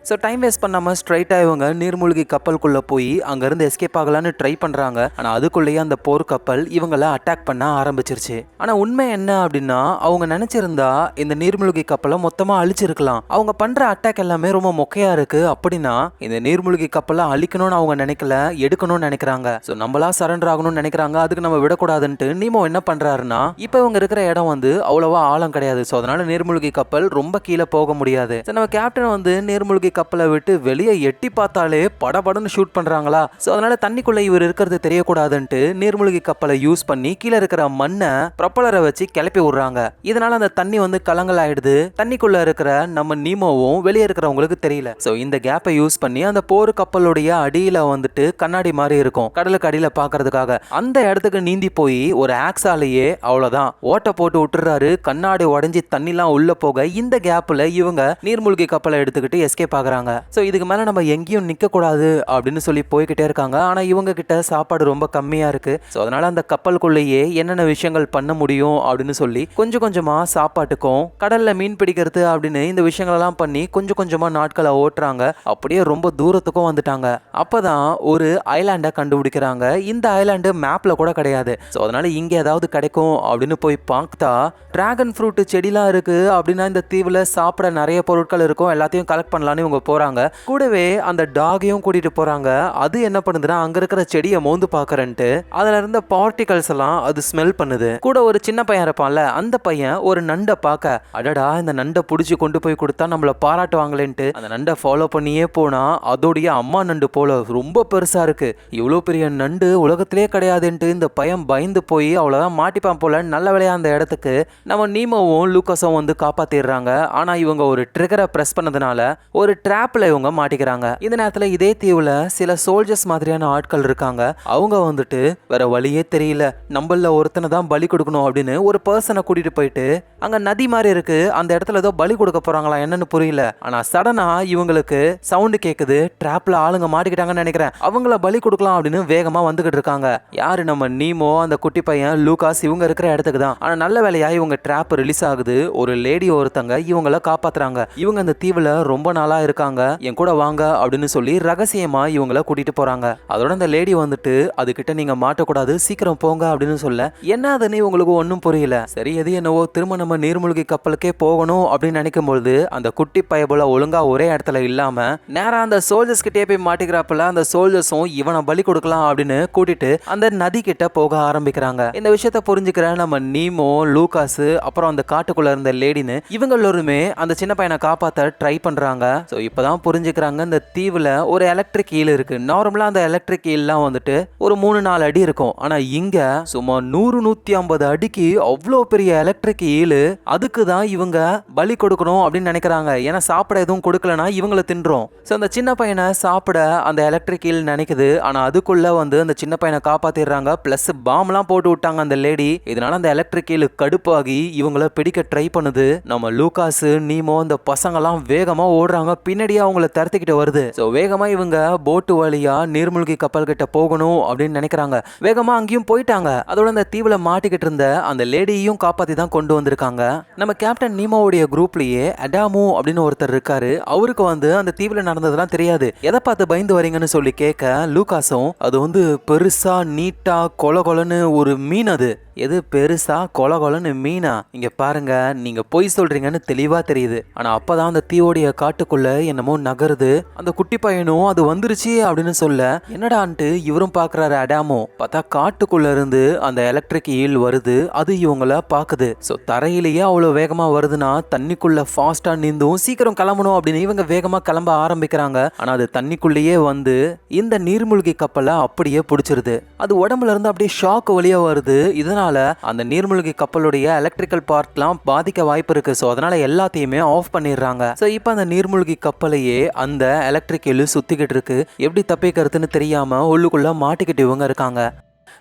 ஸோ டைம் வேஸ்ட் பண்ணாமல் ஸ்ட்ரைட்டாக இவங்க நீர்மூழ்கி கப்பலுக்குள்ளே போய் அங்கேருந்து எஸ்கேப் ஆகலான்னு ட்ரை பண்ணுறாங்க. ஆனால் அதுக்குள்ளேயே அந்த போர் கப்பல் இவங்களை அட்டாக் பண்ண ஆரம்பிச்சிருச்சு. ஆனால் உண்மை என்ன அப்படின்னா, அவங்க நினச்சிருந்தா இந்த நீர்மூழ்கி கப்பலை மொத்தமாக அழிச்சிருக்கலாம். அவங்க பண்ணுற அட்டாக் எல்லாமே ரொம்ப மொக்கையாக இருக்குது. அப்படின்னா இந்த நீர்மூழ்கி கப்பலை அழிக்கணும்னு அவங்க நினைக்கல, எடுக்கணும்னு நினைக்கிறாங்க. ஸோ நம்மளா சரண்டர் ஆகணும்னு நினைக்கிறாங்க. அதுக்கு நம்ம விடக்கூடாதுன்ட்டு நீமோ என்ன பண்ணுறாருன்னா, இப்போ இவங்க இருக்கிற இடம் வந்து அவ்வளோவா ஆழம் கிடையாது. ஸோ அதனால நீர்மூழ்கி கப்பல் ரொம்ப கீழே போக முடியாது. ஸோ நம்ம கேப்டன் வந்து நீர்மூழ்கி கப்பலை விட்டு வெளியே எட்டி பார்த்தாலே படபடன்னு ஷூட் பண்றாங்களா. சோ அதனால தண்ணிக்குள்ள இவர் இருக்கிறது தெரியக்கூடாதுன்ட்டு நீர்மூழ்கி கப்பலை யூஸ் பண்ணி கீழே இருக்கிற மண்ணை ப்ரொப்பலரை வச்சு கிளப்பி விடுறாங்க. இதனால அந்த தண்ணி வந்து கலங்கல் ஆயிடுது. தண்ணிக்குள்ள இருக்கிற நம்ம நீமோவும் வெளியே இருக்கிறவங்களுக்கு தெரியல. சோ இந்த கேப்பை யூஸ் பண்ணி அந்த போர் கப்பலுடைய அடியில வந்துட்டு கண்ணாடி மாதிரி இருக்கும், கடலுக்கு அடியில பாக்குறதுக்காக அந்த இடத்துக்கு நீந்தி போய் ஒரு ஆக்ஸாலேயே அவ்வளவுதான் ஓட்ட போட்டு விட்டுறாரு. கண்ணாடி உடைஞ்சி தண்ணிலாம் உள்ள போக இந்த கேப்ல இவங்க நீர்மூழ்கி கப்பலை எடுத்துக்கிட்டு எஸ்கேப் ஆக ஆகுறாங்க. ஸோ இதுக்கு மேல நம்ம எங்கேயும் நிக்க கூடாது அப்படின்னு சொல்லி போய்கிட்டே இருக்காங்க. ஆனா இவங்க கிட்ட சாப்பாடு ரொம்ப கம்மியா இருக்கு. ஸோ அதனால அந்த கப்பலுக்குள்ளேயே என்னென்ன விஷயங்கள் பண்ண முடியும் அப்படின்னு சொல்லி கொஞ்சம் கொஞ்சமா சாப்பாட்டுக்கும் கடல்ல மீன் பிடிக்கிறது அப்படின்னு இந்த விஷயங்கள் எல்லாம் பண்ணி கொஞ்சம் கொஞ்சமா நாட்களை ஓட்டுறாங்க. அப்படியே ரொம்ப தூரத்துக்கும் வந்துட்டாங்க. அப்பதான் ஒரு ஐலாண்டை கண்டுபிடிக்கிறாங்க. இந்த ஐலாண்டு மேப்ல கூட கிடையாது. ஸோ அதனால இங்க ஏதாவது கிடைக்கும் அப்படின்னு போய் பார்த்தா டிராகன் ஃப்ரூட் செடிலாம் இருக்கு. அப்படின்னா இந்த தீவுல சாப்பிட நிறைய பொருட்கள் இருக்கும். எல்லாத்தையும் கலெக்ட் பண்ணலான்னு இவங்க போறாங்க. கூடவே அந்த டாகையும் கூட்டிட்டு போறாங்க. அது என்ன பண்ணுதுன்னா அங்க இருக்கிற செடியை மோந்து பாக்குறேன்ட்டு அதுல இருந்த பார்ட்டிகல்ஸ் எல்லாம் அது ஸ்மெல் பண்ணுது. கூட ஒரு சின்ன பையன் இருப்பான்ல, அந்த பையன் ஒரு நண்டை பார்க்க, அடடா இந்த நண்டை பிடிச்சி கொண்டு போய் கொடுத்தா நம்மள பாராட்டுவாங்களேன்ட்டு அந்த நண்டை ஃபாலோ பண்ணியே போனா அதோடைய அம்மா நண்டு போல ரொம்ப பெருசா இருக்கு. இவ்வளோ பெரிய நண்டு உலகத்திலே கிடையாதுன்ட்டு இந்த பையன் பயந்து போய் அவ்வளோதான் மாட்டிப்பான் போல. நல்ல வேலையா அந்த இடத்துக்கு நம்ம நீமோவும் லூகாஸும் வந்து காப்பாத்திடுறாங்க. ஆனா இவங்க ஒரு ட்ரிகரை பிரஸ் பண்ணதுனால ஒரு ட்ராப்ல இவங்க மாட்டிக்கிறாங்க. இந்த நேரத்தில் இதே தீவுல சில சோல்ஜர்ஸ் மாதிரியான ஆட்கள் இருக்காங்க. அவங்க வந்துட்டு வேற வழியே தெரியல, நம்மள ஒருத்தனை தான் பலி கொடுக்கணும் அப்படின்னு ஒரு பர்சனை கூட்டிட்டு போயிட்டு அங்க நதி மாதிரி இருக்கு, அந்த இடத்துல ஏதோ பலி கொடுக்க போறாங்களா என்னன்னு புரியல. ஆனா சடனா இவங்களுக்கு சவுண்டு கேக்குது. ட்ராப்ல ஆளுங்க மாட்டிக்கிட்டாங்கன்னு நினைக்கிறேன். அவங்கள பலி கொடுக்கலாம் அப்படின்னு வேகமா வந்துகிட்டு இருக்காங்க. யாரு? நம்ம நீமோ, அந்த குட்டி பையன் லூகாஸ், இவங்க இருக்கிற இடத்துக்கு தான். ஆனா நல்ல வேலையா இவங்க ட்ராப் ரிலீஸ் ஆகுது. ஒரு லேடி ஒருத்தங்க இவங்கள காப்பாத்துறாங்க. இவங்க அந்த தீவுல ரொம்ப நாளா இருக்காங்க, என் கூட வாங்க அப்படின்னு சொல்லி ரகசியமா இவங்கள கூட்டிட்டு போறாங்க. அதோட அந்த லேடி வந்துட்டு அதுகிட்ட நீங்க மாட்டக்கூடாது, சீக்கிரம் போங்க அப்படின்னு சொல்ல என்ன அதுன்னு இவங்களுக்கு ஒன்னும் புரியல. சரி எது என்னவோ திரும்ப நம்ம நீர்மூழ்கி கப்பலுக்கே போகணும் அப்படின்னு நினைக்கும் பொழுது அந்த குட்டி பயபுல ஒழுங்கா ஒரே இடத்துல இல்லாம நேரா அந்த சோல்ஜர்ஸ் கிட்டே போய் மாட்டிக்கிறப்பல அந்த சோல்ஜர்ஸும் இவனை பலி கொடுக்கலாம் அப்படின்னு கூட்டிட்டு அந்த நதி கிட்ட போக ஆரம்பிக்கிறாங்க. இந்த விஷயத்த புரிஞ்சுக்கிற நம்ம நீமோ, லூகாஸ், அப்புறம் அந்த காட்டுக்குள்ள இருந்த லேடின்னு இவங்க எல்லாருமே அந்த சின்ன பையனை காப்பாத்த ட்ரை பண்றாங்க. ஸோ இப்பதான் புரிஞ்சுக்கிறாங்க இந்த தீவுல ஒரு எலக்ட்ரிக் ஈல் இருக்கு. நார்மலா அந்த எலக்ட்ரிக் ஈல்லாம் வந்துட்டு ஒரு 3-4 அடி இருக்கும். ஆனா இங்க சும்மா 100-150 அடிக்கு அவ்வளோ பெரிய எலக்ட்ரிக் ஈல். அதுக்கு தான் இவங்க பலி கொடுக்கணும் அப்படின்னு நினைக்கிறாங்க. ஏன்னா சாப்பிட எதுவும் கொடுக்கலனா இவங்களை தின்றோம். ஸோ அந்த சின்ன பையனை சாப்பிட அந்த எலக்ட்ரிக் ஈல் நினைக்குது. ஆனா அதுக்குள்ள வந்து அந்த சின்ன பையனை காப்பாத்திடுறாங்க. பிளஸ் பாம்லாம் போட்டு விட்டாங்க அந்த லேடி. இதனால அந்த எலக்ட்ரிக் ஈல் கடுப்பாகி இவங்கள பிடிக்க ட்ரை பண்ணுது. நம்ம லூகாஸ், நீமோ, அந்த பசங்கெல்லாம் வேகமா ஓடுறாங்க. பின்னாடியே அவங்கள தரத்திக்கிட்டு வருது. ஸோ வேகமா இவங்க போட்டு வழியா நீர்மூழ்கி கப்பல் கிட்ட போகணும் அப்படின்னு நினைக்கிறாங்க. வேகமா அங்கேயும் போயிட்டாங்க. அதோட அந்த தீவுல மாட்டிக்கிட்டு இருந்த அந்த லேடியையும் காப்பாத்தி தான் கொண்டு வந்திருக்காங்க. நம்ம கேப்டன் நீமோவுடைய குரூப்லயே அடாமு அப்படின்னு ஒருத்தர் இருக்காரு. அவருக்கு வந்து அந்த தீவுல நடந்ததெல்லாம் தெரியாது. எதை பார்த்து பயந்து வரீங்கன்னு சொல்லி கேட்க லூகாஸும் அது வந்து பெருசா நீட்டா கொல கொலன்னு ஒரு மீன். அது எது பெருசா கொல கொலன்னு மீனா? இங்க பாருங்க, நீங்க பொய் சொல்றீங்கன்னு தெளிவா தெரியுது. ஆனா அப்பதான் அந்த தீவோடைய காட்டுக்குள்ள என்னமோ நகருது. அந்த குட்டி பையனும் அது வந்துருச்சு அப்படின்னு சொல்ல என்னடான்ட்டு இவரும் பாக்குறாரு அடாமோ. பார்த்தா காட்டுக்குள்ள இருந்து அந்த எலக்ட்ரிக் ஈல் வருது. அது இவங்கள பாக்குது. சோ தரையிலேயே அவ்வளவு வேகமா வருதுன்னா தண்ணிக்குள்ள ஃபாஸ்டா நீந்தும், சீக்கிரம் கிளம்பணும் அப்படின்னு இவங்க வேகமா கிளம்ப ஆரம்பிக்கிறாங்க. ஆனா அது தண்ணிக்குள்ளேயே வந்து இந்த நீர்மூழ்கி கப்பலை அப்படியே பிடிச்சிருது. அது உடம்புல இருந்து அப்படியே ஷாக் வழியா வருது. இதனால அந்த நீர்மூழ்கி கப்பலுடைய எலக்ட்ரிக்கல் பார்ட்லாம் பாதிக்க வாய்ப்பு இருக்கு. ஸோ அதனால எல்லாத்தையுமே ஆஃப் பண்ணிடுறாங்க. ஸோ இப்போ அந்த நீர்மூழ்கி கப்பலையே அந்த எலக்ட்ரிக் எலு சுத்திக்கிட்டு இருக்கு. எப்படி தப்பிக்கிறதுன்னு தெரியாம உள்ளுக்குள்ள மாட்டிக்கிட்டு இவங்க இருக்காங்க.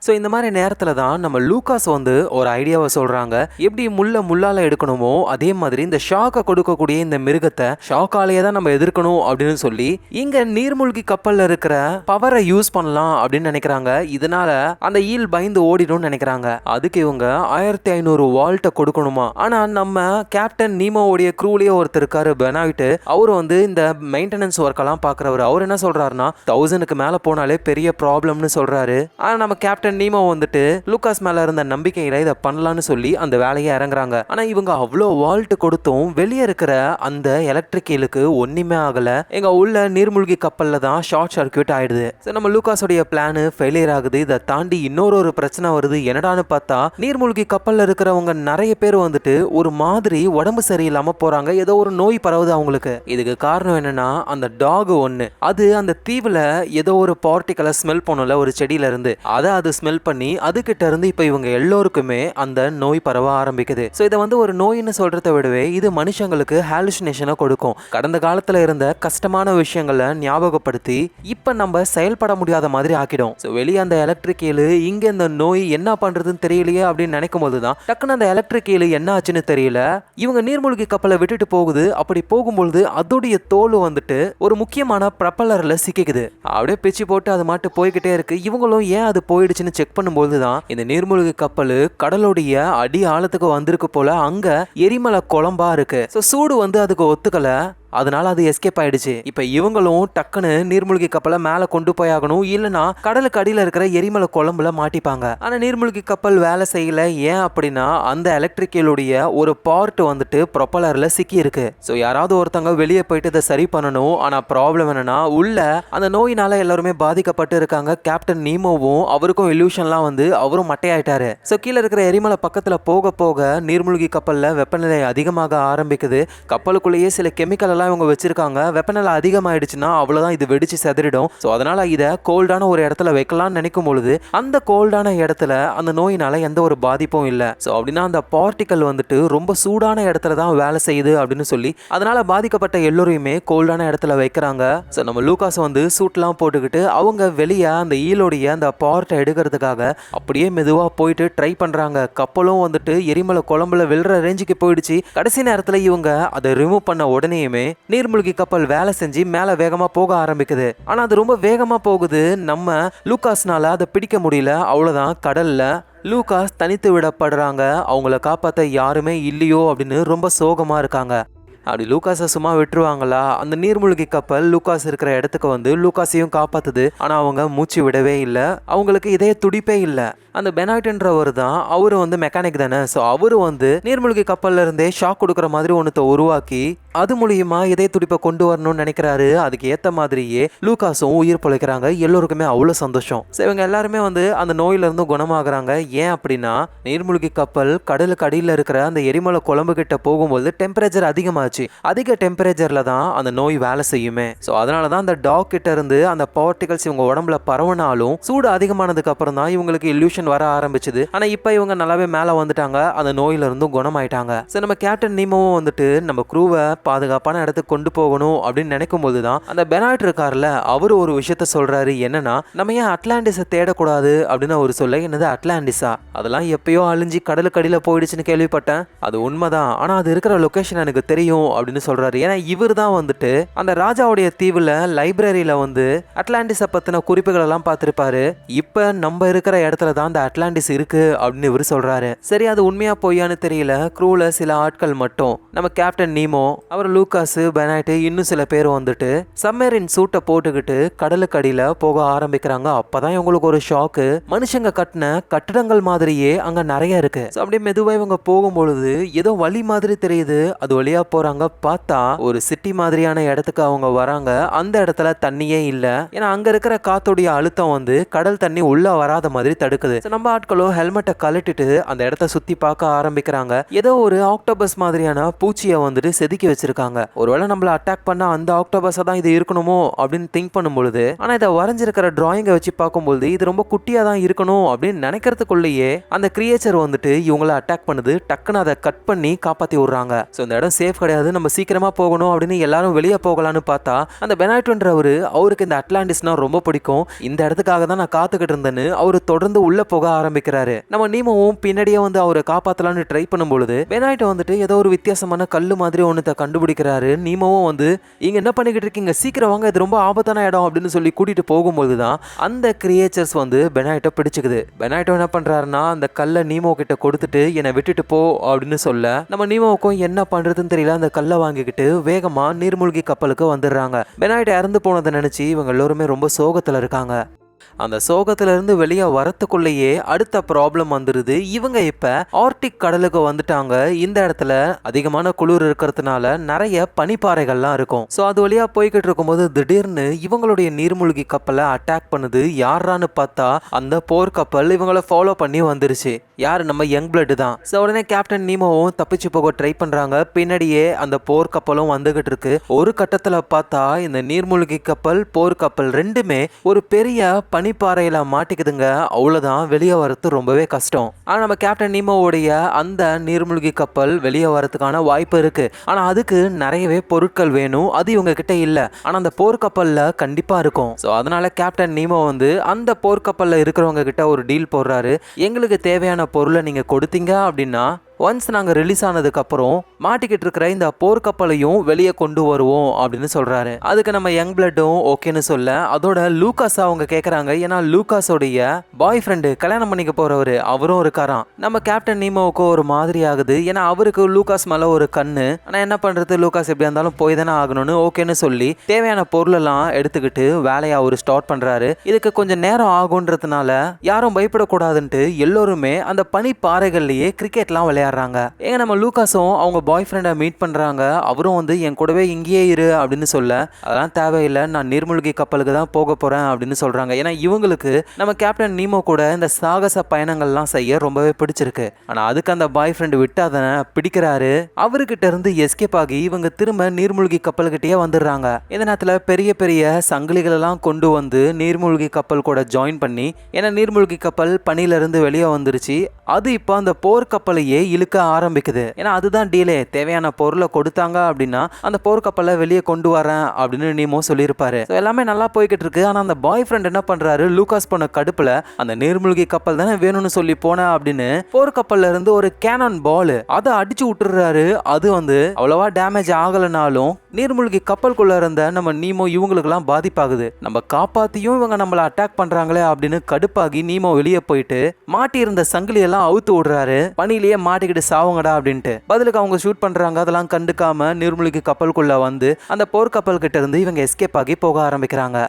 ஸோ இந்த மாதிரி நேரத்தில் தான் நம்ம லூகாஸ் வந்து ஒரு ஐடியாவை சொல்கிறாங்க. எப்படி முள்ளால் எடுக்கணுமோ அதே மாதிரி இந்த ஷாக்கை கொடுக்கக்கூடிய இந்த மிருகத்தை ஷாக்காலேயே தான் நம்ம எதிர்க்கணும் அப்படின்னு சொல்லி இங்கே நீர்மூழ்கி கப்பலில் இருக்கிற பவரை யூஸ் பண்ணலாம் அப்படின்னு நினைக்கிறாங்க. இதனால அந்த ஈல் பயந்து ஓடிடும்னு நினைக்கிறாங்க. அதுக்கு இவங்க 1500 வால்ட்டை கொடுக்கணுமா. ஆனால் நம்ம கேப்டன் நீமோவுடைய க்ரூலேயே ஒருத்தர் இருக்காரு, பெனாய்ட்டு. அவர் வந்து இந்த மெயின்டெனன்ஸ் ஒர்க்கெல்லாம் பார்க்குறவர். அவர் என்ன சொல்கிறாருன்னா 1000க்கு மேலே போனாலே பெரிய ப்ராப்ளம்னு சொல்கிறாரு. ஆனால் நம்ம கேப்டன் நீமோ வந்துட்டு லூகாஸ் மேல இருந்த நம்பிக்கையில இதை பண்ணலாம்னு சொல்லி அந்த வேலையை இறங்குறாங்க. ஆனா இவங்க அவ்வளோ வால்ட் கொடுத்தும் வெளியே இருக்கிற அந்த எலக்ட்ரிக் ஈலுக்கு ஒண்ணுமே ஆகல. எங்க உள்ள நீர்மூழ்கி கப்பல்ல தான் ஷார்ட் சர்க்யூட் ஆயிடுது. நம்ம லூகாஸோடைய பிளான் ஃபெயிலியர் ஆகுது. இதை தாண்டி இன்னொரு பிரச்சனை வருது. என்னடான்னு பார்த்தா நீர்மூழ்கி கப்பல்ல இருக்கிறவங்க நிறைய பேர் வந்துட்டு ஒரு மாதிரி உடம்பு சரியில்லாம போறாங்க. ஏதோ ஒரு நோய் பரவுது அவங்களுக்கு. இதுக்கு காரணம் என்னன்னா அந்த டாக் ஒண்ணு அது அந்த தீவுல ஏதோ ஒரு பார்ட்டிகலை ஸ்மெல் பண்ணும்ல ஒரு செடியில இருந்து, அதை அது ஸ்மெல் பண்ணி அதுகிட்ட இருந்து இப்ப இவங்க எல்லோருக்குமே அந்த நோய் பரவ ஆரம்பிக்குது. சோ இதை வந்து ஒரு நோயின்னு சொல்றதை விடவே இது மனுஷங்களுக்கு ஹாலுசினேஷனை கொடுக்கும். கடந்த காலத்துல இருந்த கஷ்டமான விஷயங்களை ஞாபகப்படுத்தி இப்ப நம்ம செயல்பட முடியாத மாதிரி ஆக்கிடும். சோ வெளியே அந்த எலக்ட்ரிக் ஈலு இங்க இந்த நோய் என்ன பண்றதுன்னு தெரியலையே அப்படின்னு நினைக்கும் போதுதான் டக்குன்னு அந்த எலக்ட்ரிக் ஈலு என்ன ஆச்சுன்னு தெரியல இவங்க நீர்மூழ்கி கப்பலை விட்டுட்டு போகுது. அப்படி போகும்பொழுது அதோடைய தோல் வந்துட்டு ஒரு முக்கியமான ப்ரப்பலர்ல சிக்கிக்குது. அப்படியே பிச்சு போட்டு அது மாட்டு போய்கிட்டே இருக்கு. இவங்களும் ஏன் அது போயிடுச்சுன்னு செக் பண்ணும்போதுதான் இந்த நீர்மூழ்கி கப்பல் கடலுடைய அடி ஆழத்துக்கு வந்திருக்கு போல. அங்க எரிமலை குழம்பா இருக்கு. சூடு வந்து அதுக்கு ஒத்துக்கல. அதனால அது எஸ்கேப் ஆயிடுச்சு. இப்ப இவங்களும் டக்குன்னு நீர்மூழ்கி கப்பலை மேல கொண்டு போய் ஆகணும், இல்லனா கடலுக்கு அடியில இருக்கிற எரிமலை குழம்புல மாட்டிப்பாங்க. ஆனா நீர்மூழ்கி கப்பல் வேலை செய்யல. ஏன் அப்படின்னா அந்த எலக்ட்ரிக்கலுடைய ஒரு பார்ட் வந்துட்டு ப்ரொப்பலர்ல சிக்கி இருக்கு. சோ யாராவது ஒருத்தங்க வெளியே போயிட்டு இதை சரி பண்ணணும். ஆனா ப்ராப்ளம் என்னன்னா உள்ள அந்த நோயினால எல்லாருமே பாதிக்கப்பட்டு இருக்காங்க. கேப்டன் நீமோவும் அவருக்கும் இல்யூஷன்லாம் வந்து அவரும் மட்டையாயிட்டாரு. சோ கீழே இருக்கிற எரிமலை பக்கத்துல போக போக நீர்மூழ்கி கப்பல்ல வெப்பநிலை அதிகமாக ஆரம்பிக்குது. கப்பலுக்குள்ளேயே சில கெமிக்கல் இவங்க வச்சிருக்காங்க. வெப்பநிலை அதிகமாயிடுச்சுன்னா அவ்வளவுதான், இது வெடிச்சு செதறிடும். சோ அதனால இத கோல்டான ஒரு இடத்துல வைக்கலாம்னு நினைக்கும் பொழுது அந்த கோல்டான இடத்துல அந்த நோயினால எந்த ஒரு பாதிப்பும் இல்ல. சோ அப்படின்னா அந்த பார்ட்டிகல் வந்துட்டு ரொம்ப சூடான இடத்துல தான் வேலை செய்யுது அப்படின்னு சொல்லி அதனால பாதிக்கப்பட்ட எல்லோரையுமே கோல்டான இடத்துல வைக்கிறாங்க. சோ நம்ம லூகாஸ் வந்து சூட்லாம் போட்டுக்கிட்டு அவங்க வெளியே அந்த ஈலோடைய அந்த பார்ட்டை எடுக்கிறதுக்காக அப்படியே மெதுவா போயிட்டு ட்ரை பண்றாங்க. கப்பலும் வந்துட்டு எரிமலை குழம்புல விழுற ரேஞ்சுக்கு போயிடுச்சு. கடைசி நேரத்துல இவங்க அதை ரிமூவ் பண்ண உடனேயுமே நீர்மூழ்கி கப்பல் வேலை செஞ்சு மேல வேகமா போக ஆரம்பிக்குது. ஆனா அது ரொம்ப வேகமா போகுது. நம்ம லூகாஸ்னால அதை பிடிக்க முடியல. அவ்வளவுதான், கடல்ல லூகாஸ் தனித்து விடப்படுறாங்க. அவங்கள காப்பாத்த யாருமே இல்லையோ அப்படின்னு ரொம்ப சோகமா இருக்காங்க. அப்படி லூகாஸை சும்மா விட்டுருவாங்களா? அந்த நீர்மூழ்கி கப்பல் லூகாஸ் இருக்கிற இடத்துக்கு வந்து லூகாஸையும் காப்பாத்துது. ஆனா அவங்க மூச்சு விடவே இல்லை. அவங்களுக்கு இதய துடிப்பே இல்லை. அந்த பெனாய்ட்ன்றவர் தான், அவரு வந்து மெக்கானிக் தானே. ஸோ அவரு வந்து நீர்மூழ்கி கப்பல்ல இருந்தே ஷாக் கொடுக்குற மாதிரி ஒன்றத்தை உருவாக்கி அது மூலியமா இதய துடிப்பை கொண்டு வரணும்னு நினைக்கிறாரு. அதுக்கு ஏற்ற மாதிரியே லூகாஸும் உயிர் பிழைக்கிறாங்க. எல்லோருக்குமே அவ்வளோ சந்தோஷம். ஸோ இவங்க எல்லாருமே வந்து அந்த நோயிலிருந்து குணமாகறாங்க. ஏன் அப்படின்னா நீர்மூழ்கி கப்பல் கடலுக்கு அடியில் இருக்கிற அந்த எரிமலை குழம்பு கிட்ட போகும்போது டெம்பரேச்சர் அதிகமாச்சு. அதிக டெம்பரேச்சர்ல தான் அந்த நோய் வேலை செய்யுமே. ஸோ அதனால தான் அந்த டாக் கிட்ட இருந்து அந்த பார்ட்டிகல்ஸ் இவங்க உடம்புல பரவனாலும் சூடு அதிகமானதுக்கு அப்புறம் தான் இவங்களுக்கு இல்யூஷன் வர ஆரம்பிச்சது. ஆனா இப்ப இவங்க நல்லாவே மேல வந்துட்டாங்க. அந்த நோயில இருந்தும் குணமாயிட்டாங்க. சோ நம்ம கேப்டன் நீமோவும் வந்துட்டு நம்ம க்ரூவை பாதுகாப்பான இடத்துக்கு கொண்டு போகணும் அப்படின்னு நினைக்கும் போதுதான் அந்த பெனாய்ட் இருக்கார்ல, அவரு ஒரு விஷயத்த சொல்றாரு. என்னன்னா நம்ம ஏன் அட்லாண்டிஸை தேடக்கூடாது அப்படின்னு அவர் சொல்ல, என்னது அட்லாண்டிஸா? அதெல்லாம் எப்பயோ அழிஞ்சு கடலுக்கு அடியில போயிடுச்சுன்னு கேள்விப்பட்டேன். அது உண்மைதான், ஆனா அது இருக்கிற லொகேஷன் எனக்கு தெரியும் அப்படின்னு சொல்றாரு. ஏன்னா இவர் தான் வந்துட்டு அந்த ராஜாவுடைய தீவுல லைப்ரரியில வந்து அட்லாண்டிஸை பத்தின குறிப்புகள் எல்லாம் பார்த்திருப்பாரு. இப்ப நம்ம இருக்கிற இடத்துல தான் அந்த அட்லாண்டிஸ் இருக்கு அப்படின்னு இவர் சொல்றாரு. சரி, அது உண்மையா பொய்யான்னு தெரியல. க்ரூல சில ஆட்கள் மட்டும் நம்ம கேப்டன் நீமோ, அவர் லூகாஸ், பெனாய்ட், இன்னும் சில பேர் வந்துட்டு சப்மரீன் சூட்டை போட்டுக்கிட்டு கடலுக்கு அடியில போக ஆரம்பிக்கிறாங்க. அப்பதான் இவங்களுக்கு ஒரு ஷாக்கு. மனுஷங்க கட்டின கட்டிடங்கள் மாதிரியே அங்க நிறைய இருக்கு. அப்படியே மெதுவா இவங்க போகும்பொழுது ஏதோ வழி மாதிரி தெரியுது. அது வழியா போறாங்க. பார்த்தா ஒரு சிட்டி மாதிரியான இடத்துக்கு அவங்க வராங்க. அந்த இடத்துல தண்ணியே இல்ல. ஏன்னா அங்க இருக்கிற காத்தோடைய அழுத்தம் வந்து கடல் தண்ணி உள்ள வராத மாதிரி தடுக்குது. நம்ம ஆட்களும் ஹெல்மெட்டை கழட்டிட்டு அந்த இடத்த சுத்தி பார்க்க ஆரம்பிக்கிறாங்க. ஏதோ ஒரு ஆக்டோபஸ் மாதிரியான பூச்சியை வந்துட்டு செதுக்கி வச்சிருக்காங்க. ஒருவேளை நம்மள அட்டாக் பண்ண அந்த ஆக்டோபஸா தான் இது இருக்கணுமோ அப்படின்னு திங்க் பண்ணும்பொழுது, ஆனா இதை வரைஞ்சிருக்கிற டிராயிங்கை வச்சு பார்க்கும்போது இது ரொம்ப குட்டியா தான் இருக்கணும் அப்படின்னு நினைக்கிறதுக்குள்ளேயே அந்த கிரியேச்சர் வந்துட்டு இவங்கள அட்டாக் பண்ணுது. டக்குன்னு அதை கட் பண்ணி காப்பாத்தி விடுறாங்க. ஸோ இந்த இடம் சேஃப் கிடையாது, நம்ம சீக்கிரமா போகணும் அப்படின்னு எல்லாரும் வெளியே போகலான்னு பார்த்தா அந்த பெனாய்ட்ன்றவரு, அவருக்கு இந்த அட்லாண்டிஸ்னா ரொம்ப பிடிக்கும். இந்த இடத்துக்காக தான் நான் காத்துக்கிட்டு இருந்தேன்னு அவரு தொடர்ந்து உள்ள போக ஆரம்பிக்கிறாரு. நம்ம நீமோவும் பின்னாடியே வந்து அவரை காப்பாத்தலான்னு ட்ரை பண்ணும்பொழுது பெனாய்ட் வந்துட்டு ஏதோ ஒரு வித்தியாசமான கல்லு மாதிரி ஒன்னத்தை கண்டுபிடிக்கிறாரு. நீமோவும் வந்து இங்க என்ன பண்ணிக்கிட்டு இருக்கீங்க, சீக்கிரம் வாங்க, இது ரொம்ப ஆபத்தான இடம் அப்படின்னு சொல்லி கூட்டிட்டு போகும்போதுதான் அந்த கிரியேச்சர்ஸ் வந்து பெனாய்ட்டை பிடிச்சுக்குது. பெனாய்ட் என்ன பண்றாருன்னா அந்த கல்லை நீமோ கிட்ட கொடுத்துட்டு என்னை விட்டுட்டு போ அப்படின்னு சொல்ல, நம்ம நீமோவுக்கும் என்ன பண்றதுன்னு தெரியல. அந்த கல்லை வாங்கிக்கிட்டு வேகமா நீர்மூழ்கி கப்பலுக்கு வந்துடுறாங்க. பெனாய்ட் இறந்து போனதை நினைச்சு இவங்க எல்லோருமே ரொம்ப சோகத்துல இருக்காங்க. அந்த சோகத்துல இருந்து வெளியே வரத்துக்குள்ளேயே அடுத்த ப்ராப்ளம் வந்துருது. இவங்க இப்ப ஆர்டிக் கடலுக்கு வந்துட்டாங்க. இந்த இடத்துல அதிகமான குளிர் இருக்கிறதுனால நிறைய பனிப்பாறைகள்லாம் இருக்கும். சோ அது வழியா போய்கிட்டு இருக்கும்போது திடீர்னு இவங்களுடைய நீர்மூழ்கி கப்பலை அட்டாக் பண்ணுது. யாரான்னு பார்த்தா அந்த போர் கப்பல் இவங்களை ஃபாலோ பண்ணி வந்துருச்சு. யாரு? நம்ம யங் பிளட் தான். சோ உடனே கேப்டன் நீமோவும் தப்பிச்சு போக ட்ரை பண்றாங்க. பின்னாடியே அந்த போர் கப்பலும் வந்துகிட்டு இருக்கு. ஒரு கட்டத்துல பார்த்தா இந்த நீர்மூழ்கி கப்பல், போர் கப்பல் ரெண்டுமே ஒரு பெரிய பனிப்பாறையில மாட்டிக்குதுங்க. அவ்வளவுதான், வெளியே வரது ரொம்பவே கஷ்டம். ஆனா நம்ம கேப்டன் நீமோவுடைய அந்த நீர்மூழ்கி கப்பல் வெளியே வரதுக்கான வாய்ப்பு இருக்கு. ஆனா அதுக்கு நிறையவே பொருட்கள் வேணும். அது இவங்க கிட்ட இல்ல. ஆனா அந்த போர்க்கப்பல்ல கண்டிப்பா இருக்கும். சோ அதனால கேப்டன் நீமோ வந்து அந்த போர்க்கப்பல்ல இருக்கிறவங்க கிட்ட ஒரு டீல் போடுறாரு. எங்களுக்கு தேவையான பொருளை நீங்க கொடுத்தீங்க அப்படின்னா ஒன்ஸ் நாங்கள் ரிலீஸ் ஆனதுக்கு அப்புறம் மாட்டிக்கிட்டு இருக்கிற இந்த போர்க்கப்பலையும் வெளியே கொண்டு வருவோம் அப்படின்னு சொல்றாரு. அதுக்கு நம்ம யங் பிளட்டும் ஓகேன்னு சொல்ல, அதோட லூகாஸ் அவங்க கேட்கறாங்க. ஏன்னா லூகாஸோடைய பாய் ஃப்ரெண்டு கல்யாணம் பண்ணிக்க போறவரு அவரும் இருக்காராம். நம்ம கேப்டன் நீமோவுக்கு ஒரு மாதிரி ஆகுது. ஏன்னா அவருக்கு லூகாஸ் மேல ஒரு கண்ணு. ஆனா என்ன பண்றது, லூகாஸ் எப்படியா இருந்தாலும் போய் தானே ஆகணும்னு ஓகேன்னு சொல்லி தேவையான பொருள் எல்லாம் எடுத்துக்கிட்டு வேலையை அவரு ஸ்டார்ட் பண்றாரு. இதுக்கு கொஞ்சம் நேரம் ஆகுன்றதுனால யாரும் பயப்படக்கூடாதுன்ட்டு எல்லோருமே அந்த பனி பாறைகள்லயே கிரிக்கெட்லாம் விளையாடுறாங்க. ஏங்க நம்ம லூகாஸும் அவங்க பாய் ஃப்ரெண்டை மீட் பண்றாங்க. அவரும் வந்து என் கூடவே இங்கேயே இரு அப்படின்னு சொல்ல, அதெல்லாம் தேவையில்லை, நான் நீர்மூழ்கி கப்பலுக்கு தான் போக போறேன் அப்படின்னு சொல்றாங்க. ஏன்னா இவங்களுக்கு நம்ம கேப்டன் நீமோ கூட இந்த சாகச பயணங்கள்லாம் செய்ய ரொம்பவே பிடிச்சிருக்கு. ஆனா அதுக்கு அந்த பாய் ஃப்ரெண்டு விட்டு அதனை பிடிக்கிறாரு. அவர்கிட்ட இருந்து எஸ்கேப் ஆகி இவங்க திரும்ப நீர்மூழ்கி கப்பல்கிட்டயே வந்துடுறாங்க. இந்த நேரத்துல பெரிய பெரிய சங்கிலிகள் எல்லாம் கொண்டு வந்து நீர்மூழ்கி கப்பல் கூட ஜாயின் பண்ணி, ஏன்னா நீர்மூழ்கி கப்பல் பனியில இருந்து வெளியே வந்துருச்சு. அது இப்போ அந்த போர்க்கப்பலையே இழுக்க ஆரம்பிக்குது. ஏன்னா அதுதான் டீலே. தேவையான பொருளை கொடுத்தாங்க அப்படின்னா அந்த போர்க்கப்பலை வெளியே கொண்டு வரேன் அப்படின்னு நீமோ சொல்லியிருப்பாரு. எல்லாமே நல்லா போய்கிட்டு இருக்கு. ஆனா அந்த பாய் ஃப்ரெண்ட் என்ன பண்றாரு, லூகாஸ் பண்ண கடுப்புல அந்த நீர்மூழ்கி கப்பல் தானே வேணும்னு சொல்லி போனேன் அப்படின்னு போர்க்கப்பல்ல இருந்து ஒரு கேனான் பால் அதை அடிச்சு விட்டுறாரு. அது வந்து அவ்வளவா டேமேஜ் ஆகலனாலும் நீர்மூழ்கி கப்பலுக்குள்ள இருந்த நம்ம நீமோ இவங்களுக்கு எல்லாம் பாதிப்பாகுது. நம்ம காப்பாத்தியும் இவங்க நம்மள அட்டாக் பண்றாங்களே அப்படின்னு கடுப்பாகி நீமோ வெளியே போயிட்டு மாட்டி இருந்த சங்கிலி எல்லாம் அவுத்து விடுறாரு. பனிலேயே மாட்டிக்கிட்டு சாவுங்கடா அப்படின்ட்டு. பதிலுக்கு அவங்க ஷூட் பண்றாங்க. அதெல்லாம் கண்டுக்காம நீர்மூழ்கி கப்பலுக்குள்ள வந்து அந்த போர்க்கப்பல் கிட்ட இருந்து இவங்க எஸ்கேப் ஆகி போக ஆரம்பிக்கிறாங்க.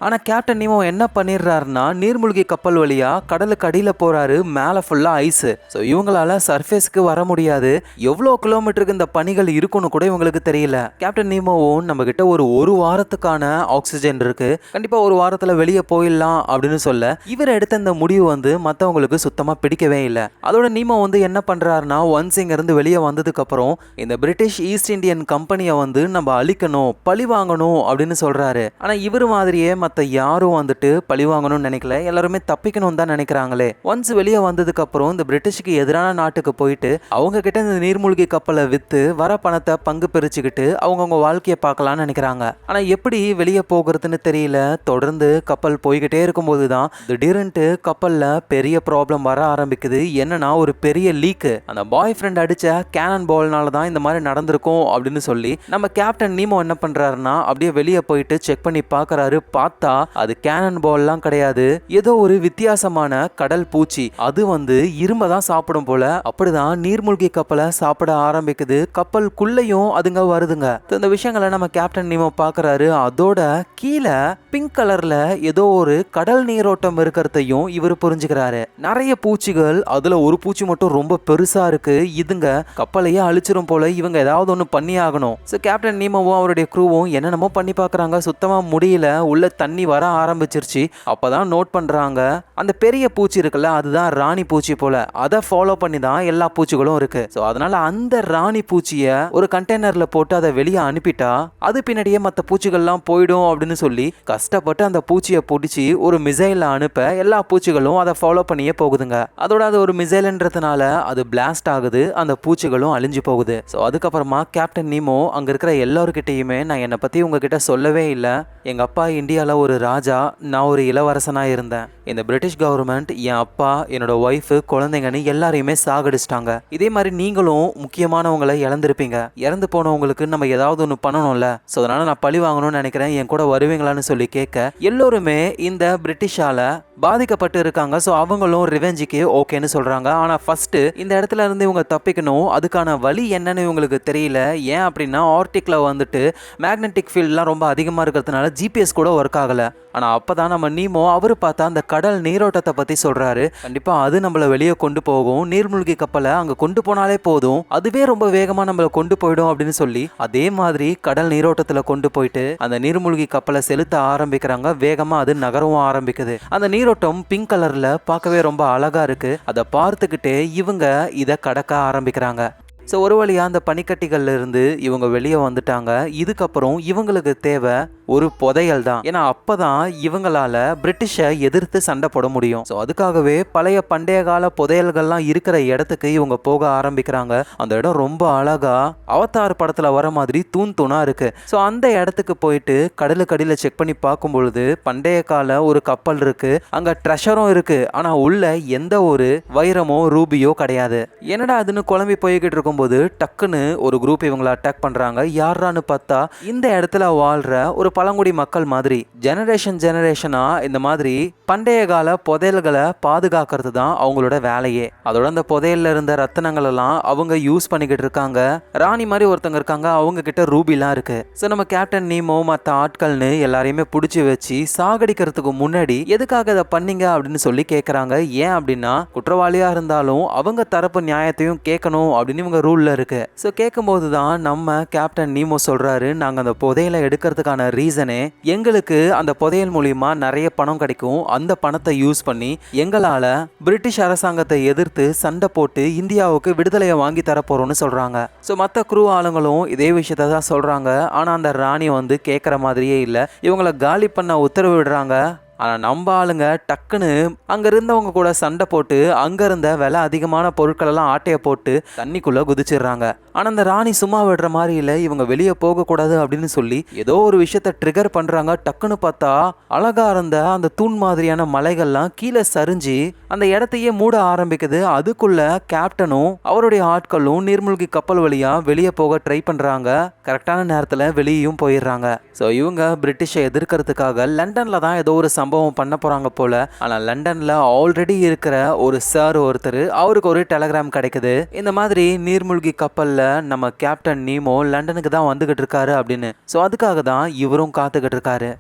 ஆனால் கேப்டன் நீமோ என்ன பண்ணிடுறாருன்னா நீர்மூழ்கி கப்பல் வழியா கடலுக்கு அடியில் போறாரு. மேலே ஃபுல்லாக ஐஸு. ஸோ இவங்களால சர்ஃபேஸ்க்கு வர முடியாது. எவ்வளோ கிலோமீட்டருக்கு இந்த பனிகள் இருக்குன்னு கூட இவங்களுக்கு தெரியல. கேப்டன் நீமோவும் நம்ம கிட்ட ஒரு வாரத்துக்கான ஆக்சிஜன் இருக்கு, கண்டிப்பாக ஒரு வாரத்தில் வெளியே போயிடலாம் அப்படின்னு சொல்ல, இவர் எடுத்த இந்த முடிவு வந்து மற்றவங்களுக்கு சுத்தமாக பிடிக்கவே இல்லை. அதோட நீமோ வந்து என்ன பண்ணுறாருன்னா ஒன்ஸ் இங்கேருந்து வெளியே வந்ததுக்கு அப்புறம் இந்த பிரிட்டிஷ் ஈஸ்ட் இந்தியன் கம்பெனியை வந்து நம்ம அழிக்கணும், பழி வாங்கணும் அப்படின்னு சொல்றாரு. ஆனால் இவர் மாதிரியே மற்ற யாரும் வந்துட்டு பழி வாங்கணும்னு நினைக்கல. எல்லாருமே தப்பிக்கணும் தான் நினைக்கிறாங்களே. ஒன்ஸ் வெளியே வந்ததுக்கு அப்புறம் இந்த பிரிட்டிஷ்க்கு எதிரான நாட்டுக்கு போயிட்டு அவங்க கிட்ட இந்த நீர்மூழ்கி கப்பலை வித்து வர பணத்தை பங்கு பிரிச்சுக்கிட்டு அவங்கவுங்க வாழ்க்கையை பார்க்கலாம்னு நினைக்கிறாங்க. ஆனா எப்படி வெளியே போகிறதுன்னு தெரியல. தொடர்ந்து கப்பல் போய்கிட்டே இருக்கும்போது தான் திடீர்னு கப்பல்ல பெரிய ப்ராப்ளம் வர ஆரம்பிக்குது. என்னன்னா ஒரு பெரிய லீக். அந்த பாய் ஃப்ரெண்ட் அடிச்ச கேனன் பால்னால தான் இந்த மாதிரி நடந்திருக்கும் அப்படின்னு சொல்லி நம்ம கேப்டன் நீமோ என்ன பண்றாருன்னா அப்படியே வெளியே போயிட்டு செக் பண்ணி பார்க்கறாரு. பார்த்தா அது கேனன் பால்லாம் கிடையாது, ஏதோ ஒரு வித்தியாசமான கடல் பூச்சி. அது வந்து இரும்ப தான் சாப்பிடும் போல. அப்படிதான் நீர்மூழ்கி கப்பலை சாப்பிட ஆரம்பிக்குது. கப்பலுக்குள்ளேயும் அதுங்க வருதுங்க. இந்த விஷயங்களை நம்ம கேப்டன் நீமோ பார்க்கறாரு. அதோட கீழே பிங்க் கலர்ல ஏதோ ஒரு கடல் நீரோட்டம் இருக்கிறதையும் இவர் புரிஞ்சுக்கிறாரு. நிறைய பூச்சிகள், அதுல ஒரு பூச்சி மட்டும் ரொம்ப பெருசா இருக்கு. இதுங்க கப்பலையே அழிச்சிரும் போல. இவங்க ஏதாவது ஒன்று பண்ணி ஆகணும். கேப்டன் நீமோவும் அவருடைய க்ரூவும் என்னென்னமோ பண்ணி பார்க்கறாங்க. சுத்தமா முடியல. உள்ள தண்ணி வர ஆரம்பிச்சிருச்சு. அப்பதான் நோட் பண்றாங்க அந்த பெரிய பூச்சி இருக்குல்ல, அதுதான் ராணி பூச்சி போல. அதை ஃபாலோ பண்ணி தான் எல்லா பூச்சிகளும் இருக்கு. ஸோ அதனால அந்த ராணி பூச்சியை ஒரு கண்டெய்னர்ல போட்டு அதை வெளியே அனுப்பிட்டா அது பின்னாடியே மற்ற பூச்சிகள்லாம் போயிடும் அப்படின்னு சொல்லி கஷ்டப்பட்டு அந்த பூச்சியை பிடிச்சி ஒரு மிசைல அனுப்ப எல்லா பூச்சிகளும் அதை ஃபாலோ பண்ணியே போகுதுங்க. அதோட அது ஒரு மிசைல்ன்றதுனால அது பிளாஸ்ட் ஆகுது. அந்த பூச்சிகளும் அழிஞ்சு போகுது. ஸோ அதுக்கப்புறமா கேப்டன் நீமோ அங்க இருக்கிற எல்லாருக்கிட்டையுமே நான் என்னை பத்தி உங்ககிட்ட சொல்லவே இல்லை. எங்க அப்பா இந்தியாவில் ஒரு ராஜா, நான் ஒரு இளவரசனா இருந்தேன். இந்த பிரிட்டிஷ் கவர்மெண்ட் என் அப்பா, என்னோட ஒய்ஃபு, குழந்தைங்கன்னு எல்லாரையுமே சாகடிச்சிட்டாங்க. இதே மாதிரி நீங்களும் முக்கியமானவங்களை இழந்திருப்பீங்க. இறந்து போனவங்களுக்கு நம்ம ஏதாவது ஒன்று பண்ணணும்ல. ஸோ அதனால நான் பழி வாங்கணும்னு நினைக்கிறேன், என் கூட வருவீங்களான்னு சொல்லி கேட்க எல்லோருமே இந்த பிரிட்டிஷால பாதிக்கப்பட்டு இருக்காங்க. ஸோ அவங்களும் ரிவெஞ்சுக்கு ஓகேன்னு சொல்றாங்க. ஆனால் ஃபர்ஸ்ட் இந்த இடத்துல இருந்து இவங்க தப்பிக்கணும். அதுக்கான வழி என்னன்னு இவங்களுக்கு தெரியல. ஏன் அப்படின்னா ஆர்டிக்ல வந்துட்டு மேக்னெட்டிக் ஃபீல்ட்லாம் ரொம்ப அதிகமாக இருக்கிறதுனால ஜிபிஎஸ் கூட ஒர்க் ஆகல. ஆனால் அப்பதான் நம்ம நீமோ அவரு பார்த்தா அந்த கடல் நீரோட்டத்தை பத்தி சொல்றாரு. கண்டிப்பா அது நம்மள வெளியே கொண்டு போகும். நீர்மூழ்கி கப்பலை அங்க கொண்டு போனாலே போதும், அதுவே ரொம்ப வேகமா நம்மள கொண்டு போயிடும் அப்படின்னு சொல்லி அதே மாதிரி கடல் நீரோட்டத்துல கொண்டு போயிட்டு அந்த நீர்மூழ்கி கப்பலை செலுத்த ஆரம்பிக்கிறாங்க. வேகமா அது நகரவும் ஆரம்பிக்குது. அந்த நீரோட்டம் பிங்க் கலர்ல பார்க்கவே ரொம்ப அழகா இருக்கு. அதை பார்த்துக்கிட்டே இவங்க இதை கடக்க ஆரம்பிக்கிறாங்க. ஸோ ஒரு வழியாக அந்த பனிக்கட்டிகள்ல இருந்து இவங்க வெளியே வந்துட்டாங்க. இதுக்கப்புறம் இவங்களுக்கு தேவை ஒரு புதையல் தான். ஏன்னா அப்பதான் இவங்களால பிரிட்டிஷை எதிர்த்து சண்டை போட முடியும். ஸோ அதுக்காகவே பழைய பண்டைய கால புதையல்கள்லாம் இருக்கிற இடத்துக்கு இவங்க போக ஆரம்பிக்கிறாங்க. அந்த இடம் ரொம்ப அழகா அவதார் படத்துல வர மாதிரி தூணா இருக்கு. ஸோ அந்த இடத்துக்கு போயிட்டு கடலுக்கடியில செக் பண்ணி பார்க்கும் பொழுது பண்டைய கால ஒரு கப்பல் இருக்கு. அங்க ட்ரெஷரும் இருக்கு. ஆனா உள்ள எந்த ஒரு வைரமோ ரூபியோ கிடையாது. என்னடா அதுன்னு குழம்பி போய்கிட்டு இருக்கும்போது டக்குன்னு ஒரு குரூப் இவங்களை அட்டாக் பண்றாங்க. யாரான்னு பார்த்தா இந்த இடத்துல வாழ்ற ஒரு பழங்குடி மக்கள் மாதிரி ஜெனரேஷனா இந்த மாதிரி பண்டைய கால புதையல்களை பாதுகாக்கிறது தான் அவங்களோட வேலையே. அதோட அந்த புதையல்ல இருந்த ரத்தினங்கள் எல்லாம் அவங்க யூஸ் பண்ணிக்கிட்டு இருக்காங்க. ராணி மாதிரி ஒருத்தங்க இருக்காங்க, அவங்க கிட்ட ரூபிலாம் இருக்கு. ஸோ நம்ம கேப்டன் நீமோ மற்ற ஆட்கள்னு எல்லாரையுமே பிடிச்சி வச்சு சாகடிக்கிறதுக்கு முன்னாடி எதுக்காக இதை பண்ணீங்க அப்படின்னு சொல்லி கேட்கறாங்க. ஏன் அப்படின்னா குற்றவாளியா இருந்தாலும் அவங்க தரப்பு நியாயத்தையும் கேட்கணும் அப்படின்னு இவங்க ரூல்ல இருக்கு. ஸோ கேட்கும்போது தான் நம்ம கேப்டன் நீமோ சொல்றாரு, நாங்க அந்த புதையலை எடுக்கிறதுக்கான ரீசனே எங்களுக்கு அந்த புதையல் மூலியமா நிறைய பணம் கிடைக்கும். அந்த பணத்தை யூஸ் பண்ணி எங்களால பிரிட்டிஷ் அரசாங்கத்தை எதிர்த்து சண்டை போட்டு இந்தியாவுக்கு விடுதலையை வாங்கி தர போறோம்னு சொல்றாங்க. ஸோ மற்ற குரூ ஆளுங்களும் இதே விஷயத்த தான் சொல்றாங்க. ஆனா அந்த ராணி வந்து கேட்குற மாதிரியே இல்லை. இவங்களை காலி பண்ண உத்தரவு விடுறாங்க. ஆனால் நம்ம ஆளுங்க டக்குன்னு அங்கே இருந்தவங்க கூட சண்டை போட்டு அங்கே இருந்த விலை அதிகமான பொருட்களெல்லாம் ஆட்டையை போட்டு தண்ணிக்குள்ளே குதிச்சிடுறாங்க. ஆனால் அந்த ராணி சும்மா விடுற மாதிரி இல்லை. இவங்க வெளியே போகக்கூடாது அப்படின்னு சொல்லி ஏதோ ஒரு விஷயத்த ட்ரிகர் பண்ணுறாங்க. டக்குன்னு பார்த்தா அழகா இருந்த அந்த தூண் மாதிரியான மலைகள்லாம் கீழே சரிஞ்சு அந்த இடத்தையே மூட ஆரம்பிக்குது. அதுக்குள்ள கேப்டனும் அவருடைய ஆட்களும் நீர்மூழ்கி கப்பல் வழியா வெளியே போக ட்ரை பண்ணுறாங்க. கரெக்டான நேரத்தில் வெளியேயும் போயிடுறாங்க. ஸோ இவங்க பிரிட்டிஷை எதிர்க்கிறதுக்காக லண்டனில் தான் ஏதோ ஒரு சம்பவம் பண்ண போறாங்க போல. ஆனா லண்டன்ல ஆல்ரெடி இருக்கிற ஒரு சார் ஒருத்தர், அவருக்கு ஒரு டெலிகிராம் கிடைக்குது. இந்த மாதிரி நீர்மூழ்கி கப்பல்ல நம்ம கேப்டன் நீமோ லண்டனுக்கு தான் வந்துகிட்டு இருக்காரு அப்படின்னு. ஸோ அதுக்காக தான் இவரும் காத்துக்கிட்டு இருக்காரு.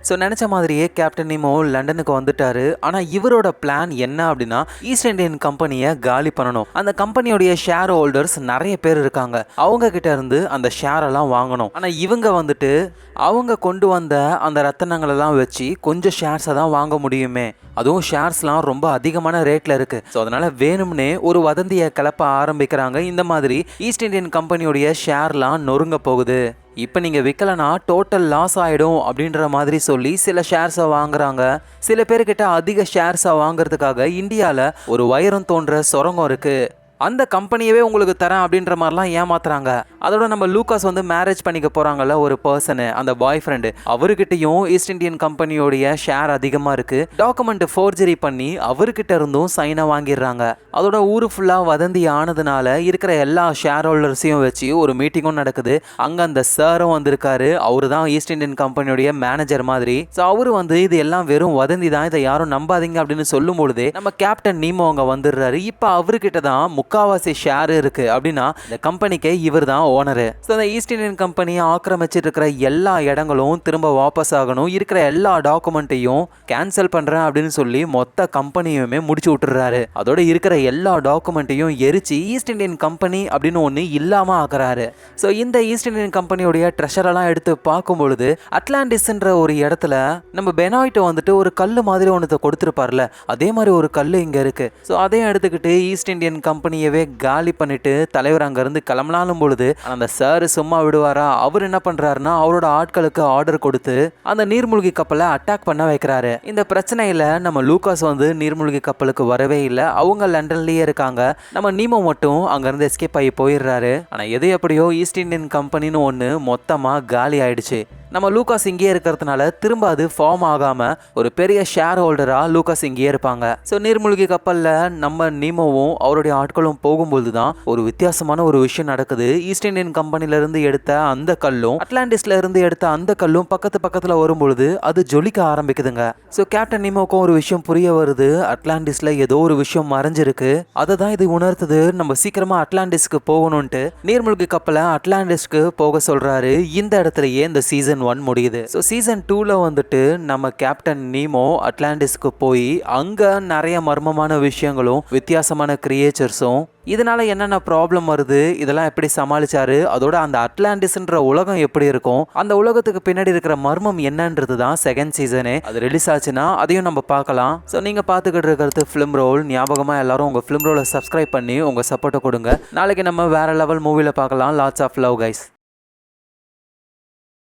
ஸோ நினச்ச மாதிரியே கேப்டன் நீமோ லண்டனுக்கு வந்துட்டாரு. ஆனால் இவரோட பிளான் என்ன அப்படின்னா ஈஸ்ட் இண்டியன் கம்பெனியை காலி பண்ணணும். அந்த கம்பெனியோடைய ஷேர் ஹோல்டர்ஸ் நிறைய பேர் இருக்காங்க. அவங்க கிட்ட இருந்து அந்த ஷேர் எல்லாம் வாங்கணும். ஆனால் இவங்க வந்துட்டு அவங்க கொண்டு வந்த அந்த ரத்தனங்களெல்லாம் வச்சு கொஞ்சம் ஷேர்ஸை தான் வாங்க முடியுமே. அதுவும் ஷேர்ஸ்லாம் ரொம்ப அதிகமான ரேட்டில் இருக்குது. ஸோ அதனால் வேணும்னே ஒரு வதந்தியை கிளப்ப ஆரம்பிக்கிறாங்க. இந்த மாதிரி ஈஸ்ட் இண்டியன் கம்பெனியோடைய ஷேர்லாம் நொறுங்க போகுது. இப்போ நீங்கள் விற்கலனா டோட்டல் லாஸ் ஆகிடும் அப்படின்ற மாதிரி சொல்லி சில ஷேர்ஸை வாங்குறாங்க. சில பேர்கிட்ட அதிக ஷேர்ஸை வாங்குறதுக்காக இந்தியாவில் ஒரு வைரம் தோன்ற சுரங்கம் இருக்குது, அந்த கம்பெனியவே உங்களுக்கு தரேன் அப்படின்ற மாதிரிலாம் ஏமாத்துறாங்க. அதோட நம்ம லூகாஸ் வந்து மேரேஜ் பண்ணிக்க போகிறாங்கல்ல ஒரு பர்சனு, அந்த பாய் ஃப்ரெண்டு, அவர்கிட்டையும் ஈஸ்ட் இண்டியன் கம்பெனியோடைய ஷேர் அதிகமாக இருக்குது. டாக்குமெண்ட் ஃபோர்ஜரி பண்ணி அவர்கிட்ட இருந்தும் சைனை வாங்கிடுறாங்க. அதோட ஊர் ஃபுல்லாக வதந்தி ஆனதுனால இருக்கிற எல்லா ஷேர் ஹோல்டர்ஸையும் வச்சு ஒரு மீட்டிங்கும் நடக்குது. அங்கே அந்த சாரும் வந்திருக்காரு. அவரு தான் ஈஸ்ட் இண்டியன் கம்பெனியோடைய மேனேஜர் மாதிரி. ஸோ அவரு வந்து இது எல்லாம் வெறும் வதந்தி தான், இதை யாரும் நம்பாதீங்க அப்படின்னு சொல்லும் பொழுதே நம்ம கேப்டன் நீமோ அங்கே வந்துடுறாரு. இப்போ அவர்கிட்ட தான் முக்காவாசி ஷேர் இருக்கு. அப்படின்னா இந்த கம்பெனிக்கு இவர் தான் ஓனரு. ஸோ இந்த ஈஸ்ட் இண்டியன் கம்பெனியை ஆக்கிரமிச்சிட்டு இருக்கிற எல்லா இடங்களும் திரும்ப வாபஸ் ஆகணும், இருக்கிற எல்லா டாக்குமெண்ட்டையும் கேன்சல் பண்றேன் அப்படின்னு சொல்லி மொத்த கம்பெனியுமே முடிச்சு விட்டுறாரு. அதோட இருக்கிற எல்லா டாக்குமெண்ட்டையும் எரிச்சு ஈஸ்ட் இண்டியன் கம்பெனி அப்படின்னு ஒன்று இல்லாம ஆக்குறாரு. ஸோ இந்த ஈஸ்ட் இண்டியன் கம்பெனியோடைய ட்ரெஷரெல்லாம் எடுத்து பார்க்கும் பொழுது அட்லாண்டிஸ்ன்ற ஒரு இடத்துல நம்ம பெனாய்ட் வந்துட்டு ஒரு கல் மாதிரி ஒன்று கொடுத்துருப்பார்ல, அதே மாதிரி ஒரு கல் இங்க இருக்கு. ஸோ அதையும் எடுத்துக்கிட்டு ஈஸ்ட் இண்டியன் கம்பெனியவே காலி பண்ணிட்டு தலைவர் அங்கிருந்து கிளம்பலாலும் பொழுது அந்த சார் சும்மா விடுவாரா? அவர் என்ன பண்றாருன்னா அவரோட ஆட்களுக்கு ஆர்டர் கொடுத்து அந்த நீர்மூழ்கி கப்பலை அட்டாக் பண்ண வைக்கிறாரு. இந்த பிரச்சனையில நம்ம லூகாஸ் வந்து நீர்மூழ்கி கப்பலுக்கு வரவே இல்லை. அவங்க லண்டன்லயே இருக்காங்க. நம்ம நீமோ மட்டும் அங்கிருந்து எஸ்கேப் ஆகி போயிடுறாரு. ஆனா எது எப்படியோ ஈஸ்ட் இண்டியன் கம்பெனின்னு ஒன்று மொத்தமா காலி ஆயிடுச்சு. நம்ம லூகாஸ் இங்கேயே இருக்கிறதுனால திரும்ப அது ஃபார்ம் ஆகாம ஒரு பெரிய ஷேர் ஹோல்டரா லூகாஸ் இங்கேயே இருப்பாங்க. ஸோ நீர்மூழ்கி கப்பல்ல நம்ம நீமோவும் அவருடைய ஆட்களும் போகும்போது தான் ஒரு வித்தியாசமான ஒரு விஷயம் நடக்குது. ஈஸ்ட் இண்டியன் கம்பெனில இருந்து எடுத்த அந்த கல்லும் அட்லாண்டிஸ்ல இருந்து எடுத்த அந்த கல்லும் பக்கத்துல வரும்பொழுது அது ஜொலிக்க ஆரம்பிக்குதுங்க. ஸோ கேப்டன் நீமோக்கும் ஒரு விஷயம் புரிய வருது, அட்லாண்டிஸ்ல ஏதோ ஒரு விஷயம் மறைஞ்சிருக்கு. அதை தான் இது உணர்த்துது. நம்ம சீக்கிரமா அட்லாண்டிஸ்க்கு போகணும்ட்டு நீர்மூழ்கி கப்பலை அட்லாண்டிஸ்க்கு போக சொல்றாரு. இந்த இடத்துலயே இந்த சீசன் 1 முடியுது. ஸோ சீசன் 2ல வந்துட்டு நம்ம கேப்டன் நீமோ அட்லாண்டிஸ்க்கு போய் அங்க நிறைய மர்மமான விஷயங்களும் வித்தியாசமான கிரியேச்சர்ஸும் இதனால என்னென்ன ப்ராப்ளம் வருது இதெல்லாம் எப்படி சமாளிச்சாரு, அதோட அந்த அட்லாண்டிஸ்ன்ற உலகம் எப்படி இருக்கும், அந்த உலகத்துக்கு பின்னாடி இருக்கிற மர்மம் என்னன்றது தான் செகண்ட் சீசனே. அது ரிலீஸ் ஆச்சுன்னா அதையும் நம்ம பார்க்கலாம். ஸோ நீங்க பார்த்துக்கிட்டு இருக்கிறது ஃபிலிம் ரோல். ஞாபகமா எல்லாரும் உங்க ஃபிலிம் ரோலை சப்ஸ்கிரைப் பண்ணி உங்க சப்போர்ட்டை கொடுங்க. நாளைக்கு நம்ம வேற லெவல் மூவில பார்க்கலாம். Lots of love guys.